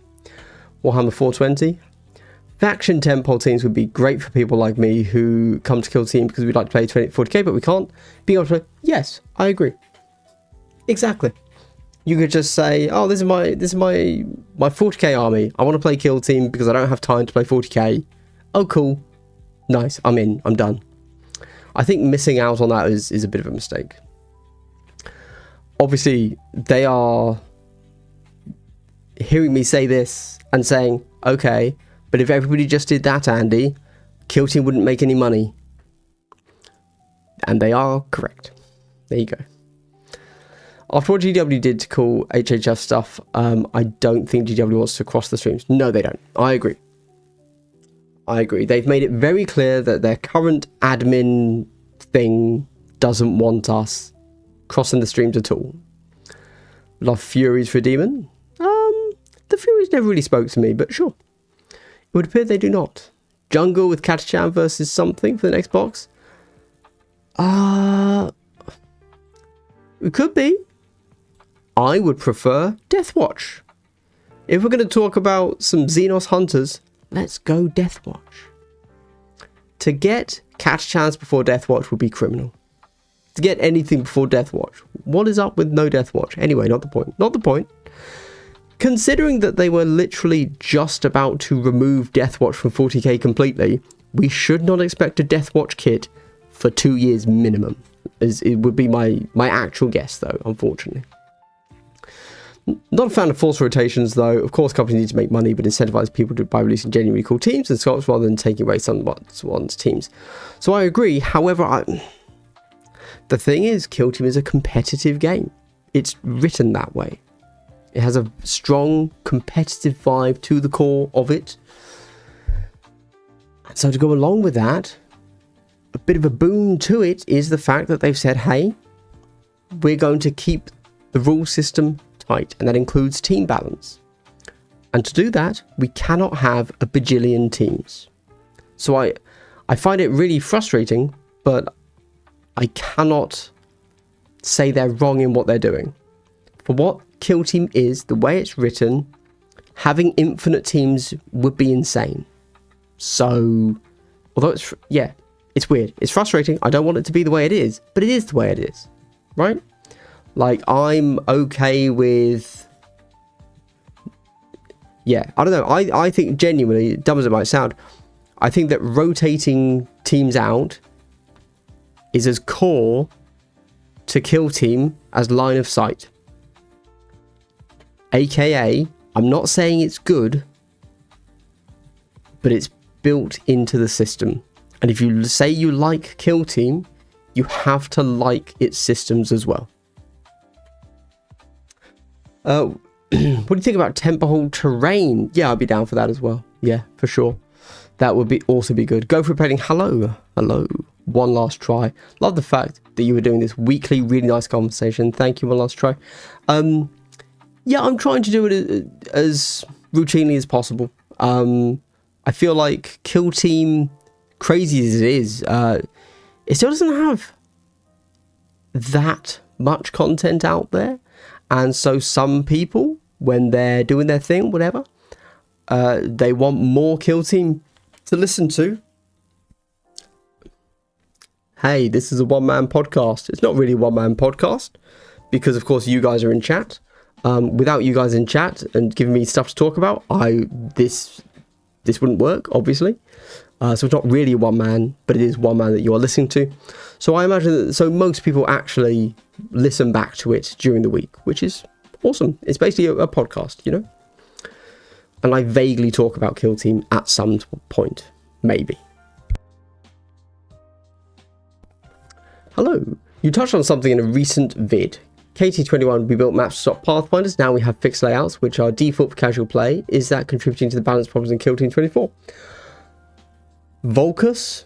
Warhammer 420. Faction Tentpole teams would be great for people like me who come to Kill Team because we'd like to play 40k, but we can't. Being able to play, yes, I agree. Exactly. You could just say, oh, this is my 40k army. I want to play Kill Team because I don't have time to play 40k. Oh, cool. Nice, I'm in, I'm done. I think missing out on that is a bit of a mistake. Obviously, they are hearing me say this and saying, okay, but if everybody just did that, Andy, Kill Team wouldn't make any money. And they are correct. There you go. After what GW did to call HHF stuff, I don't think GW wants to cross the streams. No, they don't. I agree. They've made it very clear that their current admin thing doesn't want us crossing the streams at all. Love Furies for a demon. The Furies never really spoke to me, but sure. It would appear they do not. Jungle with Catachan versus something for the next box. It could be. I would prefer Deathwatch. If we're going to talk about some Xenos hunters, let's go Deathwatch. To get Catachans before Deathwatch would be criminal. To get anything before Deathwatch. What is up with no Deathwatch? Anyway, not the point. Not the point. Considering that they were literally just about to remove Deathwatch from 40k completely, we should not expect a Deathwatch kit for 2 years minimum. It would be my actual guess, though, unfortunately. Not a fan of forced rotations, though. Of course, companies need to make money, but incentivize people by releasing genuinely cool teams and sculpts rather than taking away someone's teams. So I agree. However, the thing is, Kill Team is a competitive game. It's written that way. It has a strong competitive vibe to the core of it. So to go along with that, a bit of a boon to it is the fact that they've said, hey, we're going to keep the rule system tight, and that includes team balance. And to do that, we cannot have a bajillion teams. So I find it really frustrating, but I cannot say they're wrong in what they're doing. For what Kill Team is, the way it's written, having infinite teams would be insane. So, although it's weird. It's frustrating. I don't want it to be the way it is, but it is the way it is, right? Like, I'm okay with... Yeah, I don't know. I think genuinely, dumb as it might sound, I think that rotating teams out is as core to Kill Team as line of sight. AKA, I'm not saying it's good, but it's built into the system. And if you say you like Kill Team, you have to like its systems as well. What do you think about Tentpole terrain? Yeah, I'd be down for that as well. Yeah, for sure. That would also be good. Go for repeating. Hello. One last try. Love the fact that you were doing this weekly, really nice conversation. Thank you. One last try. Yeah, I'm trying to do it as routinely as possible. I feel like Kill Team, crazy as it is, it still doesn't have that much content out there. And so some people, when they're doing their thing, whatever, they want more Kill Team to listen to. Hey, this is a one-man podcast. It's not really a one-man podcast because, of course, you guys are in chat. Without you guys in chat and giving me stuff to talk about, this wouldn't work, obviously. So it's not really a one-man, but it is one man that you are listening to. So I imagine that most people actually listen back to it during the week, which is awesome. It's basically a podcast, you know? And I vaguely talk about Kill Team at some point, maybe. Hello. You touched on something in a recent vid. KT21, we built maps to stop pathfinders. Now we have fixed layouts, which are default for casual play. Is that contributing to the balance problems in Kill Team 24? Volcus,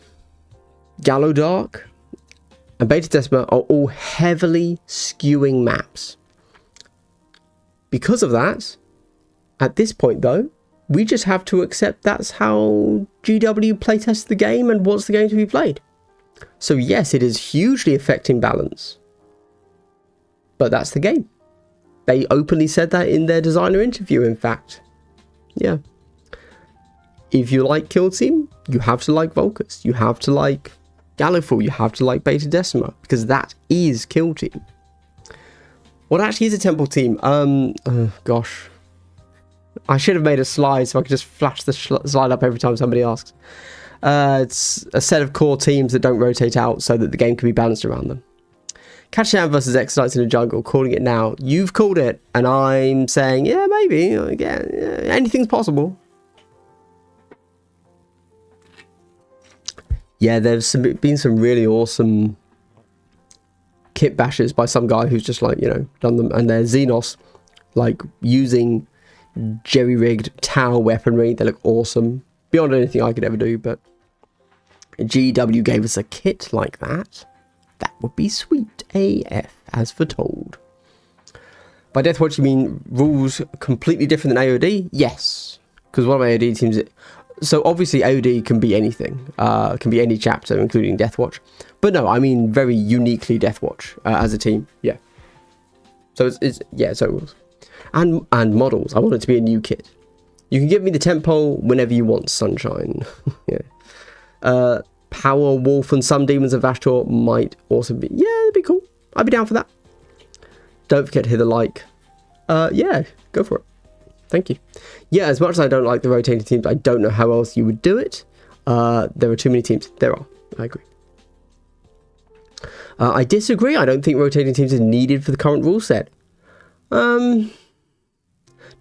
Gallo Dark, and Beta Decima are all heavily skewing maps. Because of that, at this point though, we just have to accept that's how GW playtests the game and what's the game to be played. So yes, it is hugely affecting balance. But that's the game. They openly said that in their designer interview, in fact. Yeah. If you like Kill Team, you have to like Volcus. You have to like Galliful. You have to like Beta Decima. Because that is Kill Team. What actually is a Temple team? Gosh. I should have made a slide so I could just flash the slide up every time somebody asks. It's a set of core teams that don't rotate out so that the game can be balanced around them. Catachan versus Exodus in the jungle, calling it now. You've called it, and I'm saying, yeah, maybe. Yeah, anything's possible. Yeah, there's been some really awesome kit bashes by some guy who's just like, you know, done them. And they're Xenos, like, using jerry-rigged Tau weaponry. They look awesome. Beyond anything I could ever do, but GW gave us a kit like that. That would be sweet AF, as foretold. By Deathwatch, you mean rules completely different than AOD? Yes, because one of my AOD teams... So obviously AOD can be anything. Can be any chapter, including Deathwatch. But no, I mean very uniquely Deathwatch as a team. Yeah. So it's rules. And models. I want it to be a new kit. You can give me the Tentpole whenever you want, sunshine. Yeah. Power Wolf and some Demons of Vashtor might also be... Yeah, that'd be cool. I'd be down for that. Don't forget to hit the like. Yeah, go for it. Thank you. Yeah, as much as I don't like the rotating teams, I don't know how else you would do it. There are too many teams. There are. I agree. I disagree. I don't think rotating teams is needed for the current rule set.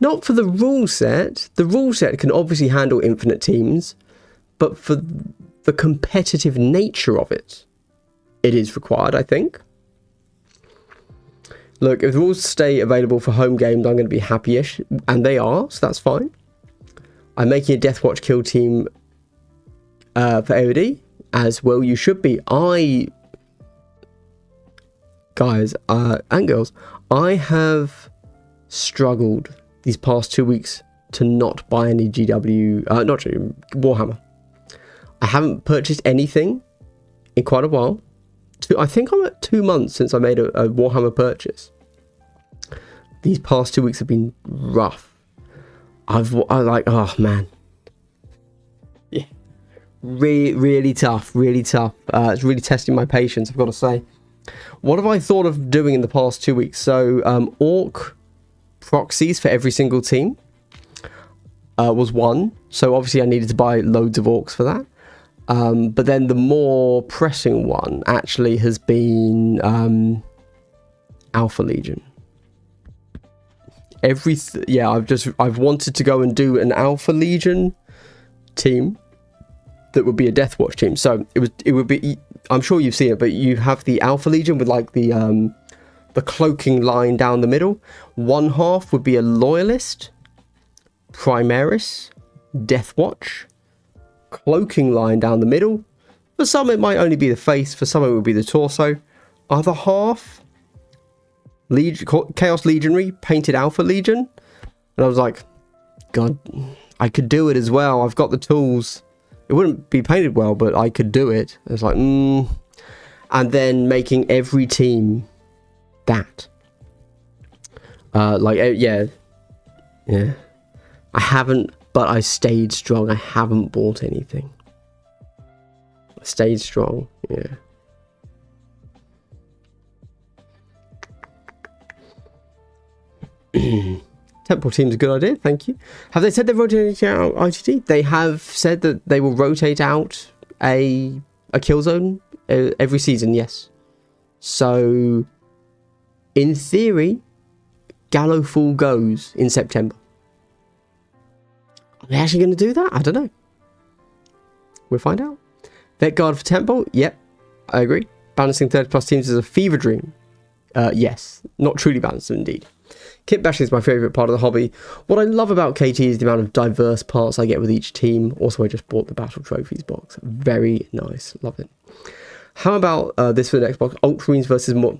Not for the rule set. The rule set can obviously handle infinite teams, but for the competitive nature of it, it is required, I think. Look, if the rules stay available for home games, I'm going to be happy-ish, and they are, so that's fine. I'm making a Deathwatch kill team for AOD, as well you should be. Guys and girls, I have struggled these past 2 weeks to not buy any Warhammer. I haven't purchased anything in quite a while. I think I'm at 2 months since I made a Warhammer purchase. These past 2 weeks have been rough. I like, oh man. Yeah. Really tough, really tough. It's really testing my patience, I've got to say. What have I thought of doing in the past 2 weeks? So, Orc proxies for every single team was one. So obviously I needed to buy loads of Orcs for that. But then the more pressing one actually has been Alpha Legion. I've wanted to go and do an Alpha Legion team that would be a Deathwatch team. So it would be, I'm sure you've seen it, but you have the Alpha Legion with like the cloaking line down the middle. One half would be a Loyalist, Primaris, Deathwatch, cloaking line down the middle. For some it might only be the face, for some it would be the torso. Other half, Chaos Legionary, painted Alpha Legion. And I was like, God, I could do it as well. I've got the tools. It wouldn't be painted well, but I could do it. It's like, And then making every team that. Yeah. I haven't, but I stayed strong. I haven't bought anything. I stayed strong, yeah. Tentpole team's a good idea, thank you. Have they said they're rotating out ITT? They have said that they will rotate out a kill zone every season, yes. So, in theory, Gallowfall goes in September. Are they actually going to do that? I don't know. We'll find out. Vet Guard for Tentpole? Yep, I agree. Balancing 30+ teams is a fever dream. Yes, not truly balanced indeed. Kit bashing is my favourite part of the hobby. What I love about KT is the amount of diverse parts I get with each team. Also, I just bought the Battle Trophies box. Very nice. Love it. How about this for the next box? Ultramarines versus more.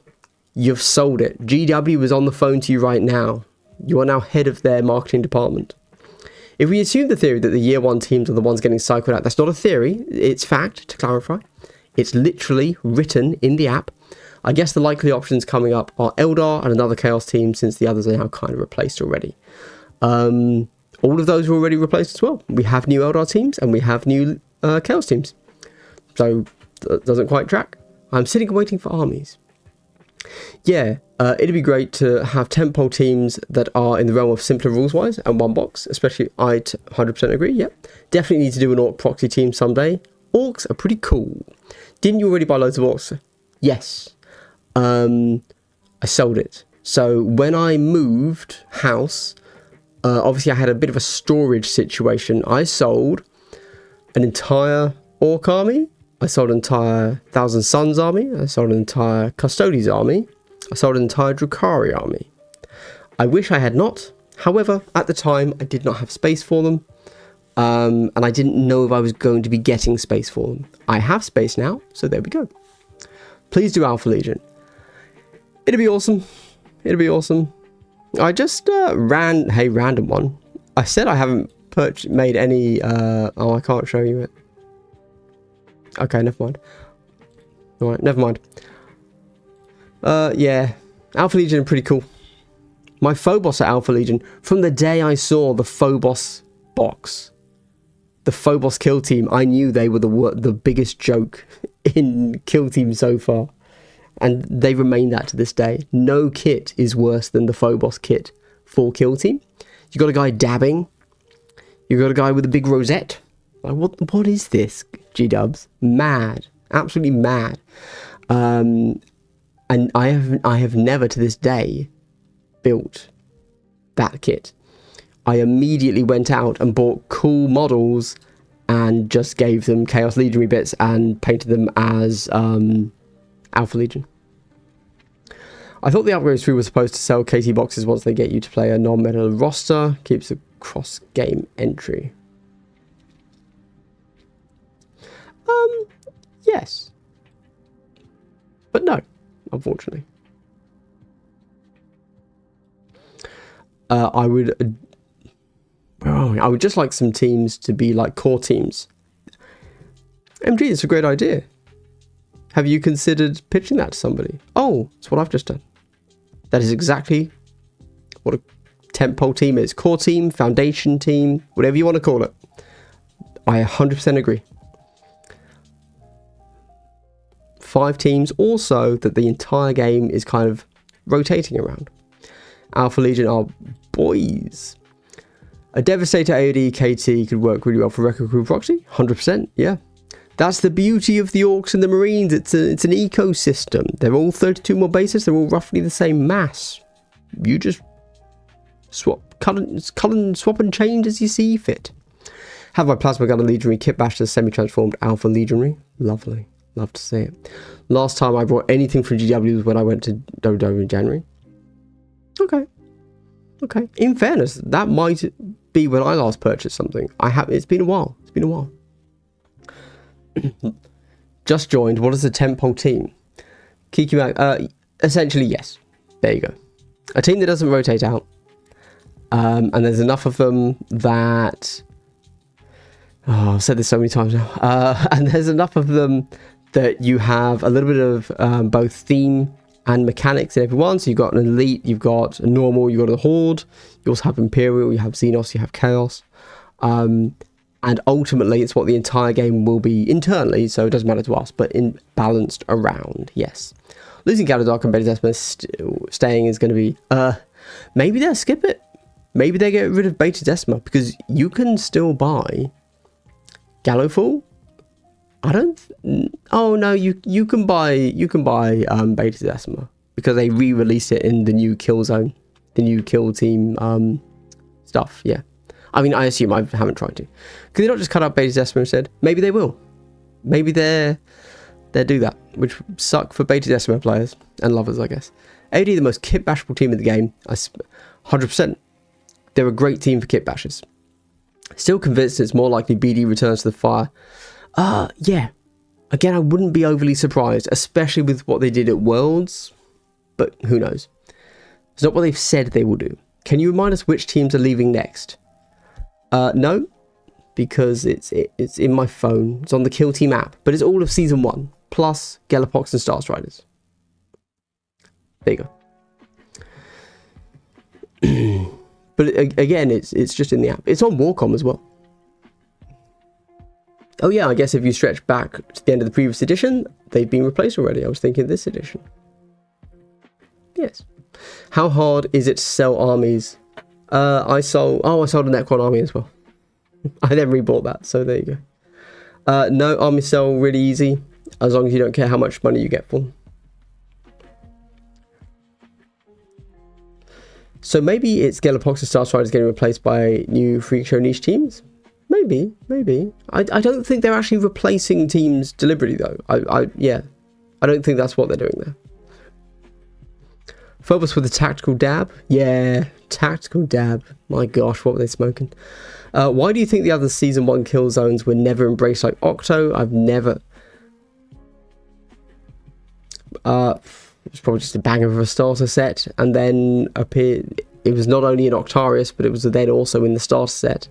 You've sold it. GW is on the phone to you right now. You are now head of their marketing department. If we assume the theory that the year one teams are the ones getting cycled out, that's not a theory. It's fact, to clarify. It's literally written in the app. I guess the likely options coming up are Eldar and another Chaos team, since the others are now kind of replaced already. All of those are already replaced as well. We have new Eldar teams and we have new Chaos teams. So, that doesn't quite track. I'm sitting and waiting for armies. Yeah, it'd be great to have Tentpole teams that are in the realm of simpler rules-wise and one box, especially. I 100% agree, yep. Definitely need to do an Orc proxy team someday. Orcs are pretty cool. Didn't you already buy loads of Orcs? Yes. I sold it. So when I moved house, obviously I had a bit of a storage situation. I sold an entire Orc army. I sold an entire Thousand Suns army. I sold an entire Custodes army. I sold an entire Drukhari army. I wish I had not. However, at the time, I did not have space for them. And I didn't know if I was going to be getting space for them. I have space now, so there we go. Please do Alpha Legion. It'd be awesome. It'd be awesome. I just random one. I said I haven't made any, oh, I can't show you it. Okay, never mind. Alright, never mind. Yeah, Alpha Legion are pretty cool. My Phobos at Alpha Legion, from the day I saw the Phobos box, the Phobos kill team, I knew they were the biggest joke in kill team so far. And they remain that to this day. No kit is worse than the Phobos kit for kill team. You got a guy dabbing. You got a guy with a big rosette. Like, what is this, G-dubs? Mad. Absolutely mad. And I have never to this day built that kit. I immediately went out and bought cool models and just gave them Chaos Legionary bits and painted them as Alpha Legion. I thought the upgrades 3 were supposed to sell KT boxes once they get you to play a non-meta roster. Keeps a cross-game entry. Yes. But no, unfortunately. I would just like some teams to be like core teams. MG, it's a great idea. Have you considered pitching that to somebody? Oh, that's what I've just done. That is exactly what a Tentpole team is. Core team, foundation team, whatever you want to call it. I 100% agree. 5 teams also that the entire game is kind of rotating around. Alpha Legion are boys. A Devastator AOD KT could work really well for Record Crew Proxy. 100%, yeah. That's the beauty of the Orcs and the Marines. It's an ecosystem. They're all 32 more bases. They're all roughly the same mass. You just swap and change as you see fit. Have my Plasma Gunner Legionary kit bashed as semi-transformed Alpha Legionary. Lovely. Love to see it. Last time I brought anything from GW was when I went to WW in January. Okay. Okay. In fairness, that might be when I last purchased something. It's been a while. It's been a while. Just joined. What is the Tentpole team? Kiki Mag. Essentially, yes. There you go. A team that doesn't rotate out. And there's enough of them that... Oh, I've said this so many times now. And there's enough of them that you have a little bit of both theme and mechanics in everyone. So you've got an elite, you've got a normal, you've got a horde. You also have Imperial, you have Xenos, you have Chaos. And ultimately, it's what the entire game will be internally, so it doesn't matter to us, but balanced around, yes. Losing Galadark and Beta Decima staying is going to be, maybe they'll skip it. Maybe they get rid of Beta Decima, because you can still buy Gallowfall. Oh no, you can buy Beta Decima, because they re-released it in the new kill zone, the new kill team stuff, yeah. I mean, I assume I haven't tried to. Could they not just cut out Beta Decima instead? Maybe they will. Maybe they'll do that, which would suck for Beta Decima players and lovers, I guess. AD, the most kit bashable team in the game. 100%. They're a great team for kit bashers. Still convinced it's more likely BD returns to the fire. Yeah. Again, I wouldn't be overly surprised, especially with what they did at Worlds. But who knows? It's not what they've said they will do. Can you remind us which teams are leaving next? No, because it's in my phone. It's on the Kill Team app, but it's all of Season 1, plus Galapox and Starstriders. There you go. But again, it's just in the app. It's on Warcom as well. Oh yeah, I guess if you stretch back to the end of the previous edition, they've been replaced already. I was thinking this edition. Yes. How hard is it to sell armies? I sold a Necron army as well. I then rebought that, so there you go. No, army sell really easy, as long as you don't care how much money you get for them. So maybe it's Galapox and Starstriders getting replaced by new Freak Show niche teams? Maybe. I don't think they're actually replacing teams deliberately, though. Yeah, I don't think that's what they're doing there. Phobos with a tactical dab? Yeah, tactical dab. My gosh, what were they smoking? Why do you think the other Season 1 kill zones were never embraced like Octo? I've never... It's probably just a banger of a starter set, and then it was not only in Octarius, but it was then also in the starter set.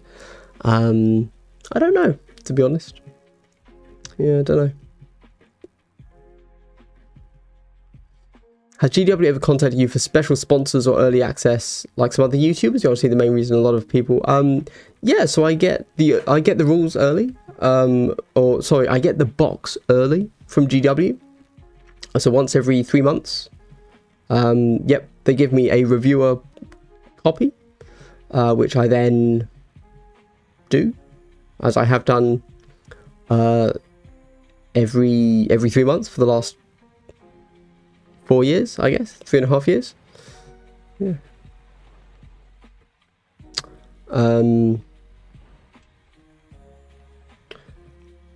I don't know, to be honest. Yeah, I don't know. Has GW ever contacted you for special sponsors or early access like some other YouTubers? You're obviously the main reason a lot of people. Yeah, so I get the rules early. Or sorry, I get the box early from GW. So once every 3 months. Yep, they give me a reviewer copy, which I then do, as I have done every 3 months for the last 4 years, I guess, 3.5 years. Yeah.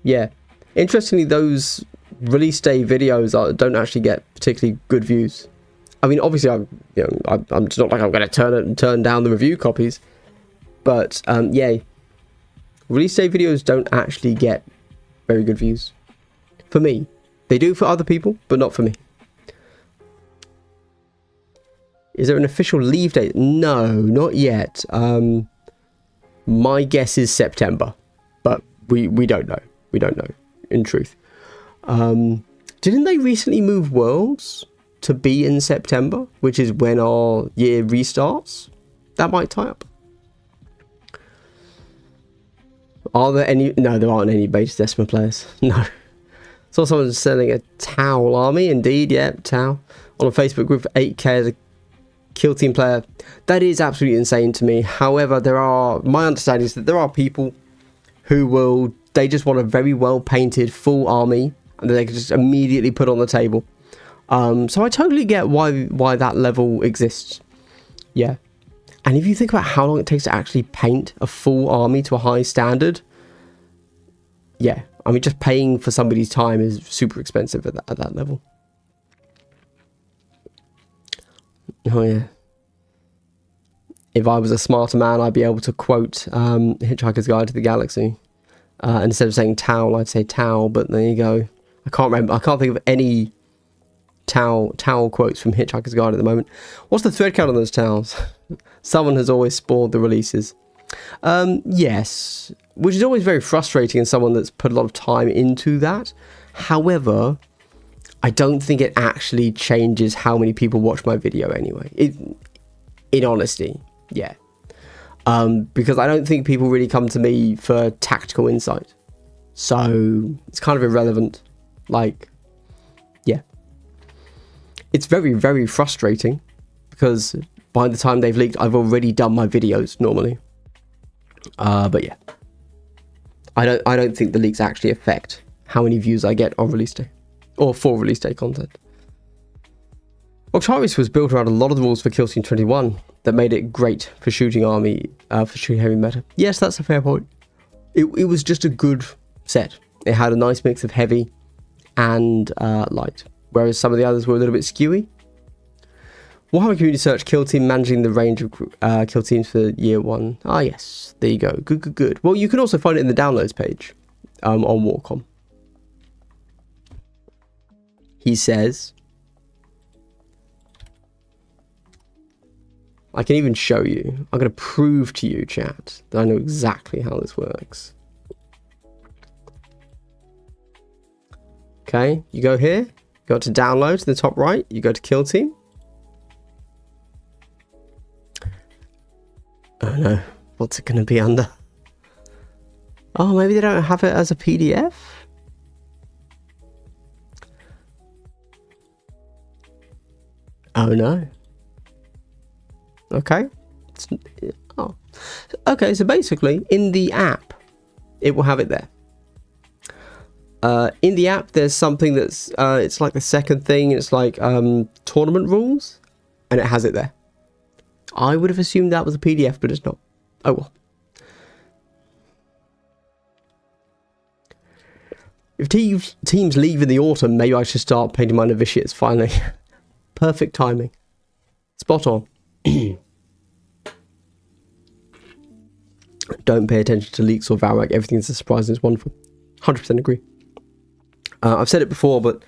Yeah. Interestingly, those release day videos don't actually get particularly good views. I mean, obviously, I'm it's not like I'm going to turn down the review copies, but yeah, release day videos don't actually get very good views. For me, they do for other people, but not for me. Is there an official leave date? No, not yet. My guess is September, but we don't know. We don't know, in truth. Didn't they recently move Worlds to be in September, which is when our year restarts? That might tie up. Are there any? No, there aren't any Beta Decima players. No. Saw someone selling a Tau army. Indeed, yeah, Tau. On a Facebook group for 8k as a kill team player. That is absolutely insane to me. However, my understanding is that there are people who they just want a very well painted full army and that they can just immediately put on the table. So I totally get why that level exists. Yeah. And if you think about how long it takes to actually paint a full army to a high standard, yeah, I mean, just paying for somebody's time is super expensive at that level. Oh yeah. If I was a smarter man, I'd be able to quote Hitchhiker's Guide to the Galaxy. Instead of saying Tau, I'd say Tau, but there you go. I can't remember. I can't think of any Tau quotes from Hitchhiker's Guide at the moment. What's the thread count on those towels? Someone has always spoiled the releases. Yes, which is always very frustrating in someone that's put a lot of time into that. However, I don't think it actually changes how many people watch my video anyway. In honesty, yeah. Because I don't think people really come to me for tactical insight. So it's kind of irrelevant. Like, yeah. It's very, very frustrating because by the time they've leaked, I've already done my videos normally. But yeah. I don't think the leaks actually affect how many views I get on release day. Or for release day content. Octarius was built around a lot of the rules for Kill Team 21 that made it great for shooting army, for shooting heavy meta. Yes, that's a fair point. It was just a good set. It had a nice mix of heavy and light, whereas some of the others were a little bit skewy. Warhammer Community Search Kill Team managing the range of kill teams for year 1. Ah, yes, there you go. Good. Well, you can also find it in the downloads page on Warcom. He says, I can even show you. I'm going to prove to you, chat, that I know exactly how this works. Okay, you go here, go to download to the top right, you go to Kill Team. Oh no, what's it going to be under? Oh, maybe they don't have it as a PDF? Oh no. Okay. Oh. Okay, so basically, in the app, it will have it there. In the app, there's something that's, it's like the second thing, it's like tournament rules, and it has it there. I would have assumed that was a PDF, but it's not. Oh well. If teams leave in the autumn, maybe I should start painting my novitiates finally. Perfect timing. Spot on. Don't pay attention to leaks or Valrag. Everything's a surprise and it's wonderful. 100% agree. I've said it before, but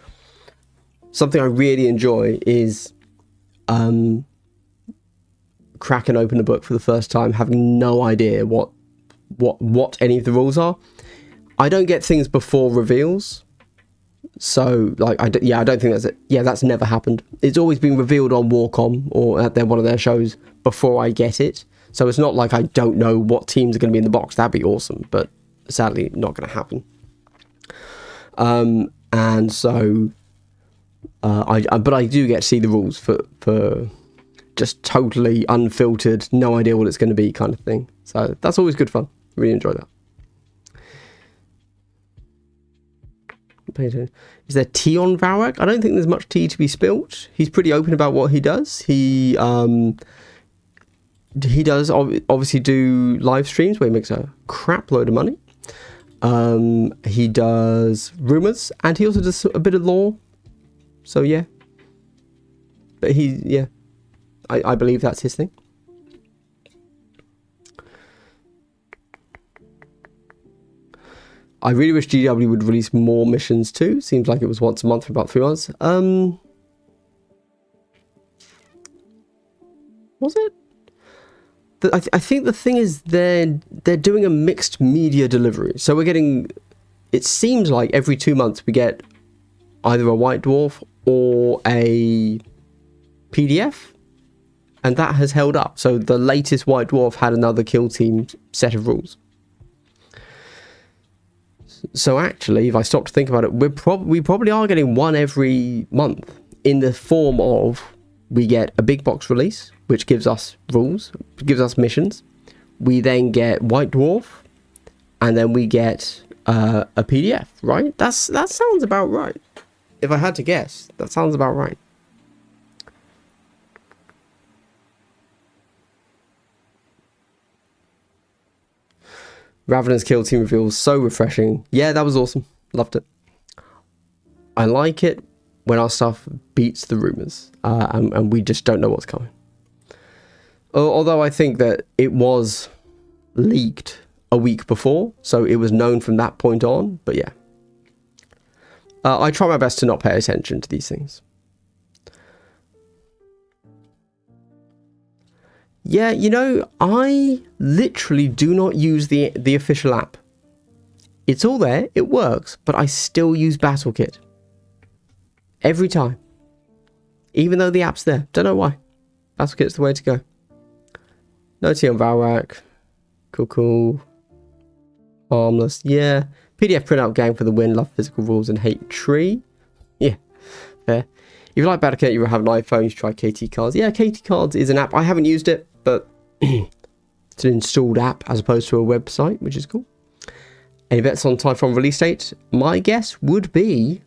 something I really enjoy is cracking open the book for the first time, having no idea what any of the rules are. I don't get things before reveals. So, like, I don't think that's it. Yeah, that's never happened. It's always been revealed on Warcom or at one of their shows before I get it. So it's not like I don't know what teams are going to be in the box. That'd be awesome, but sadly not going to happen. And so, but I do get to see the rules for just totally unfiltered, no idea what it's going to be kind of thing. So that's always good fun. Really enjoy that. Is there tea on Varrock? I don't think there's much tea to be spilt. He's pretty open about what he does. He does obviously do live streams where he makes a crap load of money. He does rumors, and he also does a bit of lore. So yeah, but I believe that's his thing. I really wish GW would release more missions too. Seems like it was once a month for about 3 months. Was it? I think the thing is they're doing a mixed media delivery. So we're getting, it seems like every 2 months we get either a White Dwarf or a PDF, and that has held up. So the latest White Dwarf had another kill team set of rules. So actually, if I stop to think about it, we probably are getting one every month in the form of, we get a big box release, which gives us rules, gives us missions. We then get White Dwarf, and then we get a PDF, right? That sounds about right. If I had to guess, that sounds about right. Ravenous kill team reveals, so refreshing. Yeah, that was awesome. Loved it. I like it when our stuff beats the rumors, and we just don't know what's coming. Although I think that it was leaked a week before, so it was known from that point on. But yeah, I try my best to not pay attention to these things. Yeah, you know, I literally do not use the official app. It's all there, it works, but I still use BattleKit. Every time. Even though the app's there. Don't know why. BattleKit's the way to go. No tea on Varrock. Cool. Harmless. Yeah. PDF printout gang for the win. Love physical rules and hate tree. Yeah. Fair. If you like BattleKit, you have an iPhone, you should try KT Cards. Yeah, KT Cards is an app. I haven't used it, but it's an installed app as opposed to a website, which is cool. Any bets on Typhon release date? My guess would be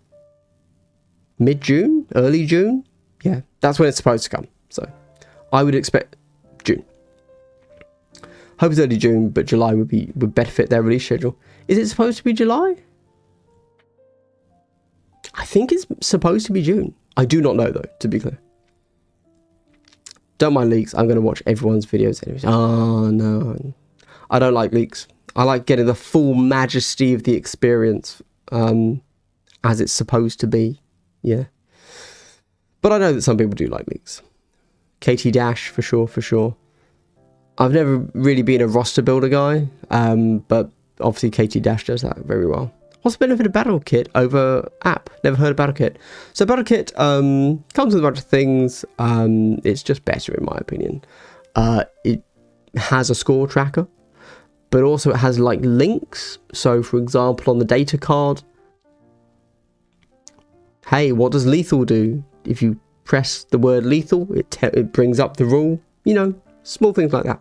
mid-June, early June. Yeah, that's when it's supposed to come. So I would expect June. Hope it's early June, but July would better fit their release schedule. Is it supposed to be July? I think it's supposed to be June. I do not know though, to be clear. Don't mind leaks. I'm going to watch everyone's videos anyways. Oh no, I don't like leaks. I like getting the full majesty of the experience as it's supposed to be. Yeah. But I know that some people do like leaks. KT Dash for sure. I've never really been a roster builder guy, but obviously KT Dash does that very well. What's the benefit of BattleKit over app? Never heard of BattleKit. So BattleKit comes with a bunch of things. It's just better in my opinion. It has a score tracker, but also it has like links. So for example, on the data card, hey, what does lethal do? If you press the word lethal, it brings up the rule. You know, small things like that.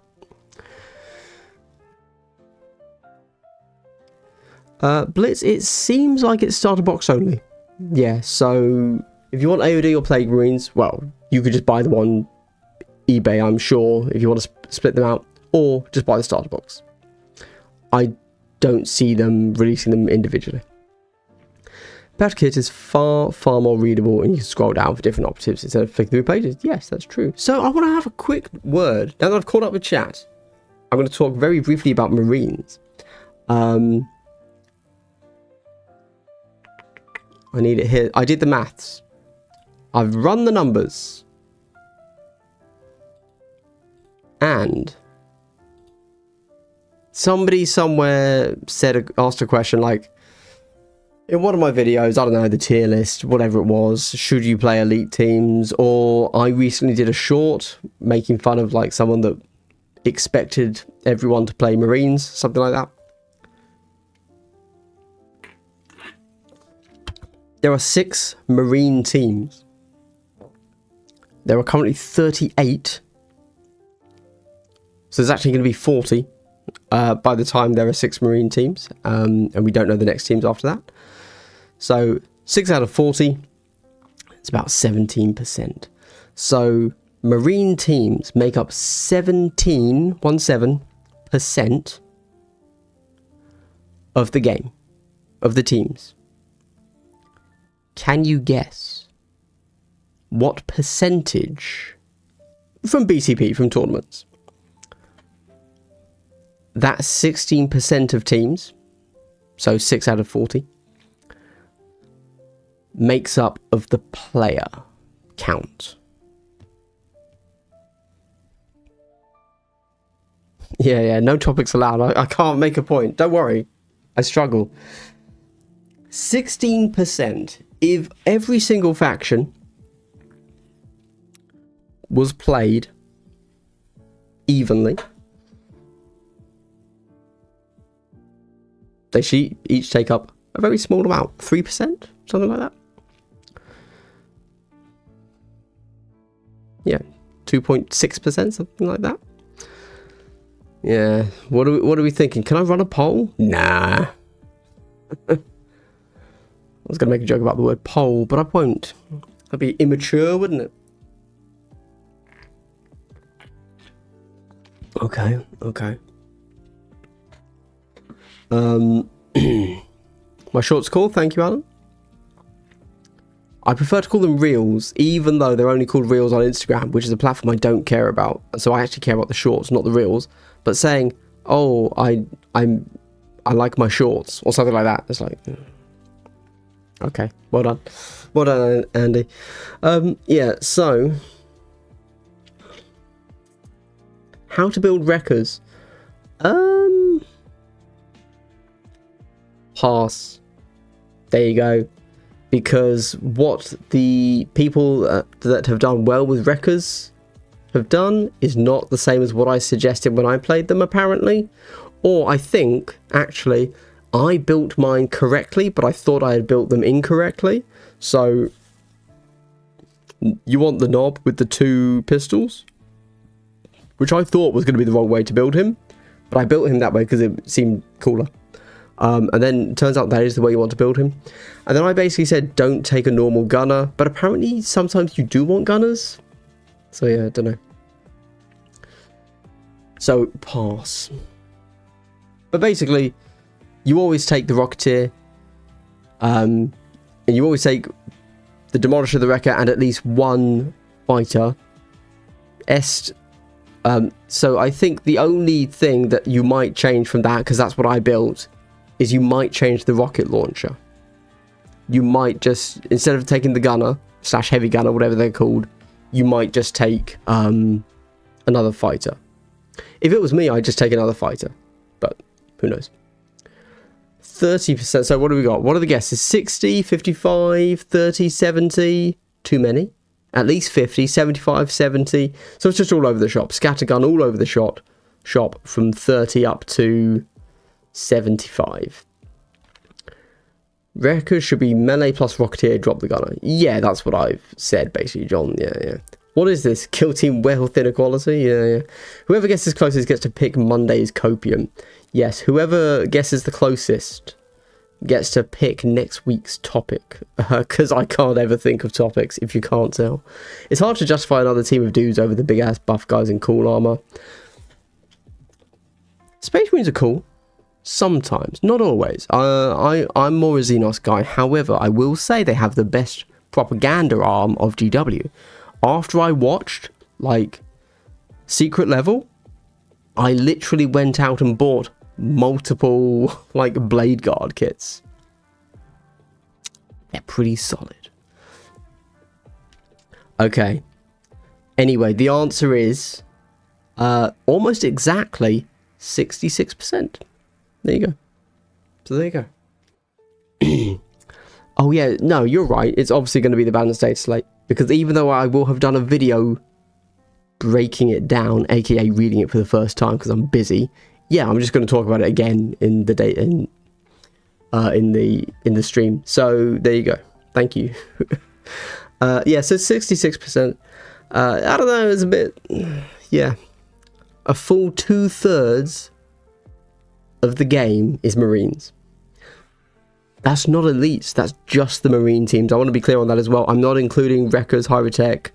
Blitz, it seems like it's starter box only. Yeah, so if you want AOD or Plague Marines, well, you could just buy them on eBay, I'm sure, if you want to split them out, or just buy the starter box. I don't see them releasing them individually. BattleKit is far more readable, and you can scroll down for different operatives instead of flicking through pages. Yes, that's true. So I want to have a quick word, now that I've caught up with chat, I'm going to talk very briefly about Marines. I need it here. I did the maths. I've run the numbers. And somebody somewhere asked a question like, in one of my videos, I don't know, the tier list, whatever it was, should you play elite teams? Or I recently did a short making fun of like someone that expected everyone to play Marines, something like that. There are 6 Marine teams. There are currently 38. So there's actually going to be 40 by the time there are 6 Marine teams. And we don't know the next teams after that. So 6 out of 40, it's about 17%. So Marine teams make up 17% of the game, of the teams. Can you guess what percentage from BCP, from tournaments, that 16% of teams, so 6 out of 40, makes up of the player count? Yeah, no topics allowed. I can't make a point. Don't worry. I struggle. 16%. If every single faction was played evenly, they should each take up a very small amount. 3%? Something like that. Yeah, 2.6%, something like that. Yeah, what are we thinking? Can I run a poll? Nah. I was going to make a joke about the word poll, but I won't. That'd be immature, wouldn't it? Okay. My short's cool, thank you, Alan. I prefer to call them Reels, even though they're only called Reels on Instagram, which is a platform I don't care about. So I actually care about the shorts, not the Reels. But saying, oh, I like my shorts, or something like that, it's like, okay, well done, Andy. Yeah, so how to build wreckers? Pass. There you go. Because what the people that have done well with wreckers have done is not the same as what I suggested when I played them, apparently. Or I think, actually, I built mine correctly, but I thought I had built them incorrectly. So, you want the knob with the 2 pistols? Which I thought was going to be the wrong way to build him. But I built him that way because it seemed cooler. And then it turns out that is the way you want to build him. And then I basically said, don't take a normal gunner. But apparently, sometimes you do want gunners. So yeah, I don't know. So, pass. But basically, you always take the Rocketeer. And you always take the Demolisher, the Wrecker, and at least 1 fighter. So I think the only thing that you might change from that, because that's what I built, is you might change the rocket launcher. You might just, instead of taking the gunner, / heavy gunner, whatever they're called, you might just take another fighter. If it was me, I'd just take another fighter. But who knows? 30%. So what do we got? What are the guesses? 60, 55, 30, 70. Too many. At least 50, 75, 70. So it's just all over the shop. Scattergun all over the shop from 30 up to 75. Wreckers should be melee plus Rocketeer, drop the gunner. Yeah, that's what I've said, basically, John. Yeah. What is this? Kill team wealth inequality? Yeah. Whoever guesses closest gets to pick Monday's copium. Yes, whoever guesses the closest gets to pick next week's topic. Because I can't ever think of topics, if you can't tell. It's hard to justify another team of dudes over the big-ass buff guys in cool armor. Space Marines are cool. Sometimes, not always. I'm more a Xenos guy. However, I will say they have the best propaganda arm of GW. After I watched, like, Secret Level, I literally went out and bought multiple, like, Blade Guard kits. They're pretty solid. Okay. Anyway, the answer is almost exactly 66%. There you go. So there you go. Oh yeah, no, you're right. It's obviously going to be the balanced data slate, because even though I will have done a video breaking it down, aka reading it for the first time because I'm busy, yeah, I'm just going to talk about it again in the data in the stream. So there you go. Thank you. Yeah, so 66%. I don't know, it's a bit, yeah. A full 2/3 of the game is Marines. That's not elites, that's just the Marine teams. I want to be clear on that as well. I'm not including Wreckers, Hybridtech,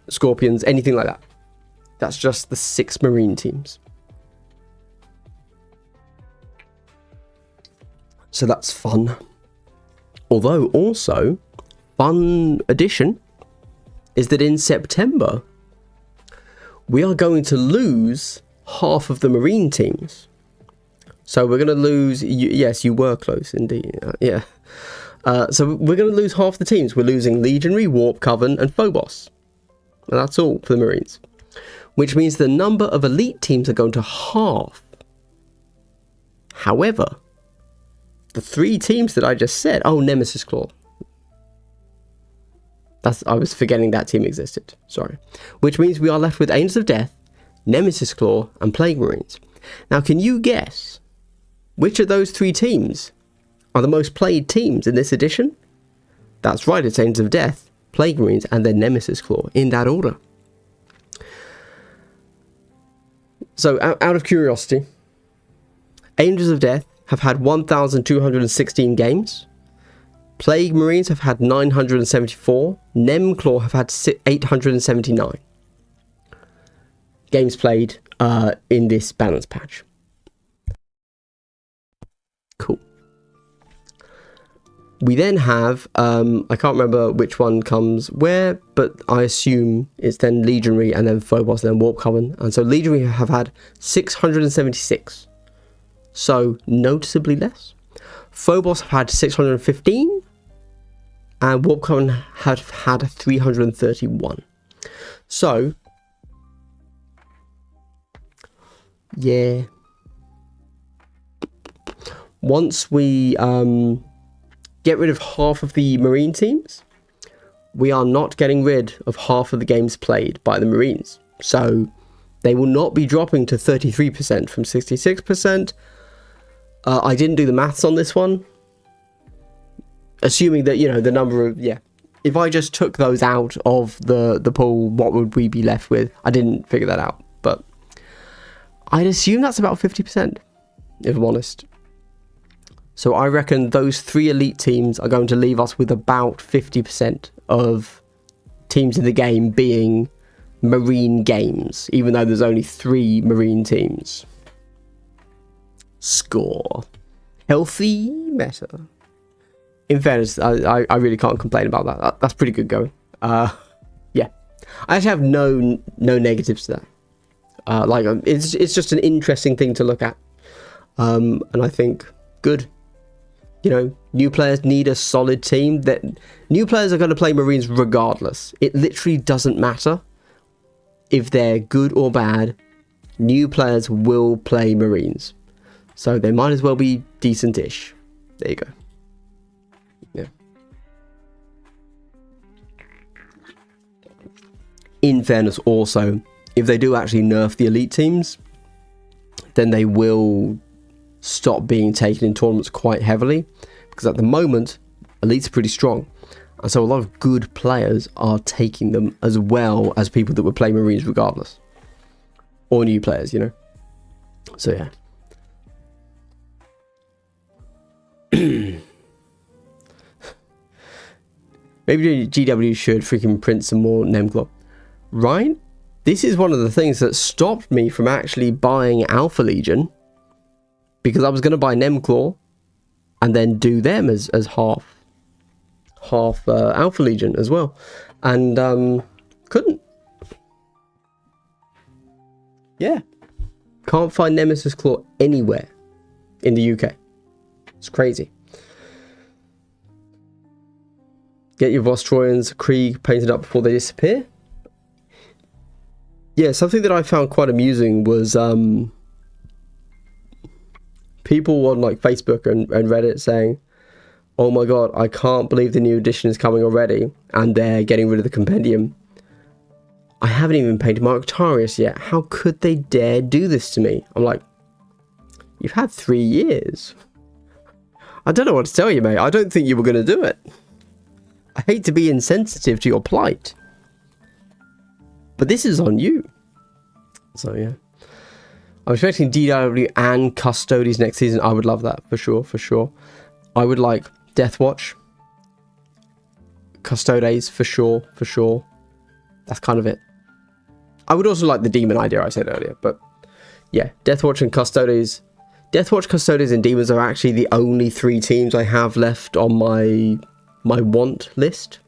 Scorpions, anything like that. That's just the 6 Marine teams. So that's fun. Although also, fun addition is that in September, we are going to lose half of the Marine teams. So we're going to lose, yes, you were close indeed, yeah. So we're going to lose half the teams. We're losing Legionary, Warp, Coven, and Phobos. And that's all for the Marines. Which means the number of elite teams are going to halve. However, the 3 teams that I just said, oh, Nemesis Claw. I was forgetting that team existed, sorry. Which means we are left with Angels of Death, Nemesis Claw, and Plague Marines. Now, can you guess which of those 3 teams are the most played teams in this edition? That's right, it's Angels of Death, Plague Marines, and then Nemesis Claw, in that order. So, out of curiosity, Angels of Death have had 1,216 games. Plague Marines have had 974. Nemclaw have had 879 games played in this balance patch. Cool. We then have, I can't remember which one comes where, but I assume it's then Legionary and then Phobos and then Warp Coven. And so Legionary have had 676. So noticeably less. Phobos have had 615. And Warp Coven have had 331. So, yeah. Once we get rid of half of the Marine teams, we are not getting rid of half of the games played by the Marines. So, they will not be dropping to 33% from 66%. I didn't do the maths on this one. Assuming that, you know, the number of, yeah. If I just took those out of the pool, what would we be left with? I didn't figure that out. But I'd assume that's about 50%, if I'm honest. So I reckon those 3 elite teams are going to leave us with about 50% of teams in the game being Marine games, even though there's only 3 Marine teams. Score. Healthy meta. In fairness, I really can't complain about that. That's pretty good going. Yeah. I actually have no negatives to that. Like, it's just an interesting thing to look at. And I think, good. You know, new players need a solid team. That new players are going to play Marines regardless. It literally doesn't matter if they're good or bad. New players will play Marines. So they might as well be decent-ish. There you go. Yeah. In fairness, also, if they do actually nerf the elite teams, then they will stop being taken in tournaments quite heavily, because at the moment, elites are pretty strong, and so a lot of good players are taking them as well as people that would play Marines regardless, or new players, you know. So yeah. Maybe GW should freaking print some more Nemclaw. Right? This is one of the things that stopped me from actually buying Alpha Legion, because I was going to buy Nemclaw and then do them as half Alpha Legion as well, and couldn't. Yeah, can't find Nemesis Claw anywhere in the UK. It's crazy. Get your Vostroyans Krieg painted up before they disappear. Yeah, something that I found quite amusing was people on like Facebook and Reddit saying, oh my god, I can't believe the new edition is coming already, and they're getting rid of the compendium. I haven't even painted my Octarius yet. How could they dare do this to me? I'm like, you've had 3 years. I don't know what to tell you, mate. I don't think you were going to do it. I hate to be insensitive to your plight, but this is on you. So yeah, I'm expecting DW and Custodes next season. I would love that for sure, for sure. I would like Deathwatch, Custodes for sure, for sure. That's kind of it. I would also like the Demon idea I said earlier, but yeah, Deathwatch and Custodes. Deathwatch, Custodes, and Demons are actually the only 3 teams I have left on my want list.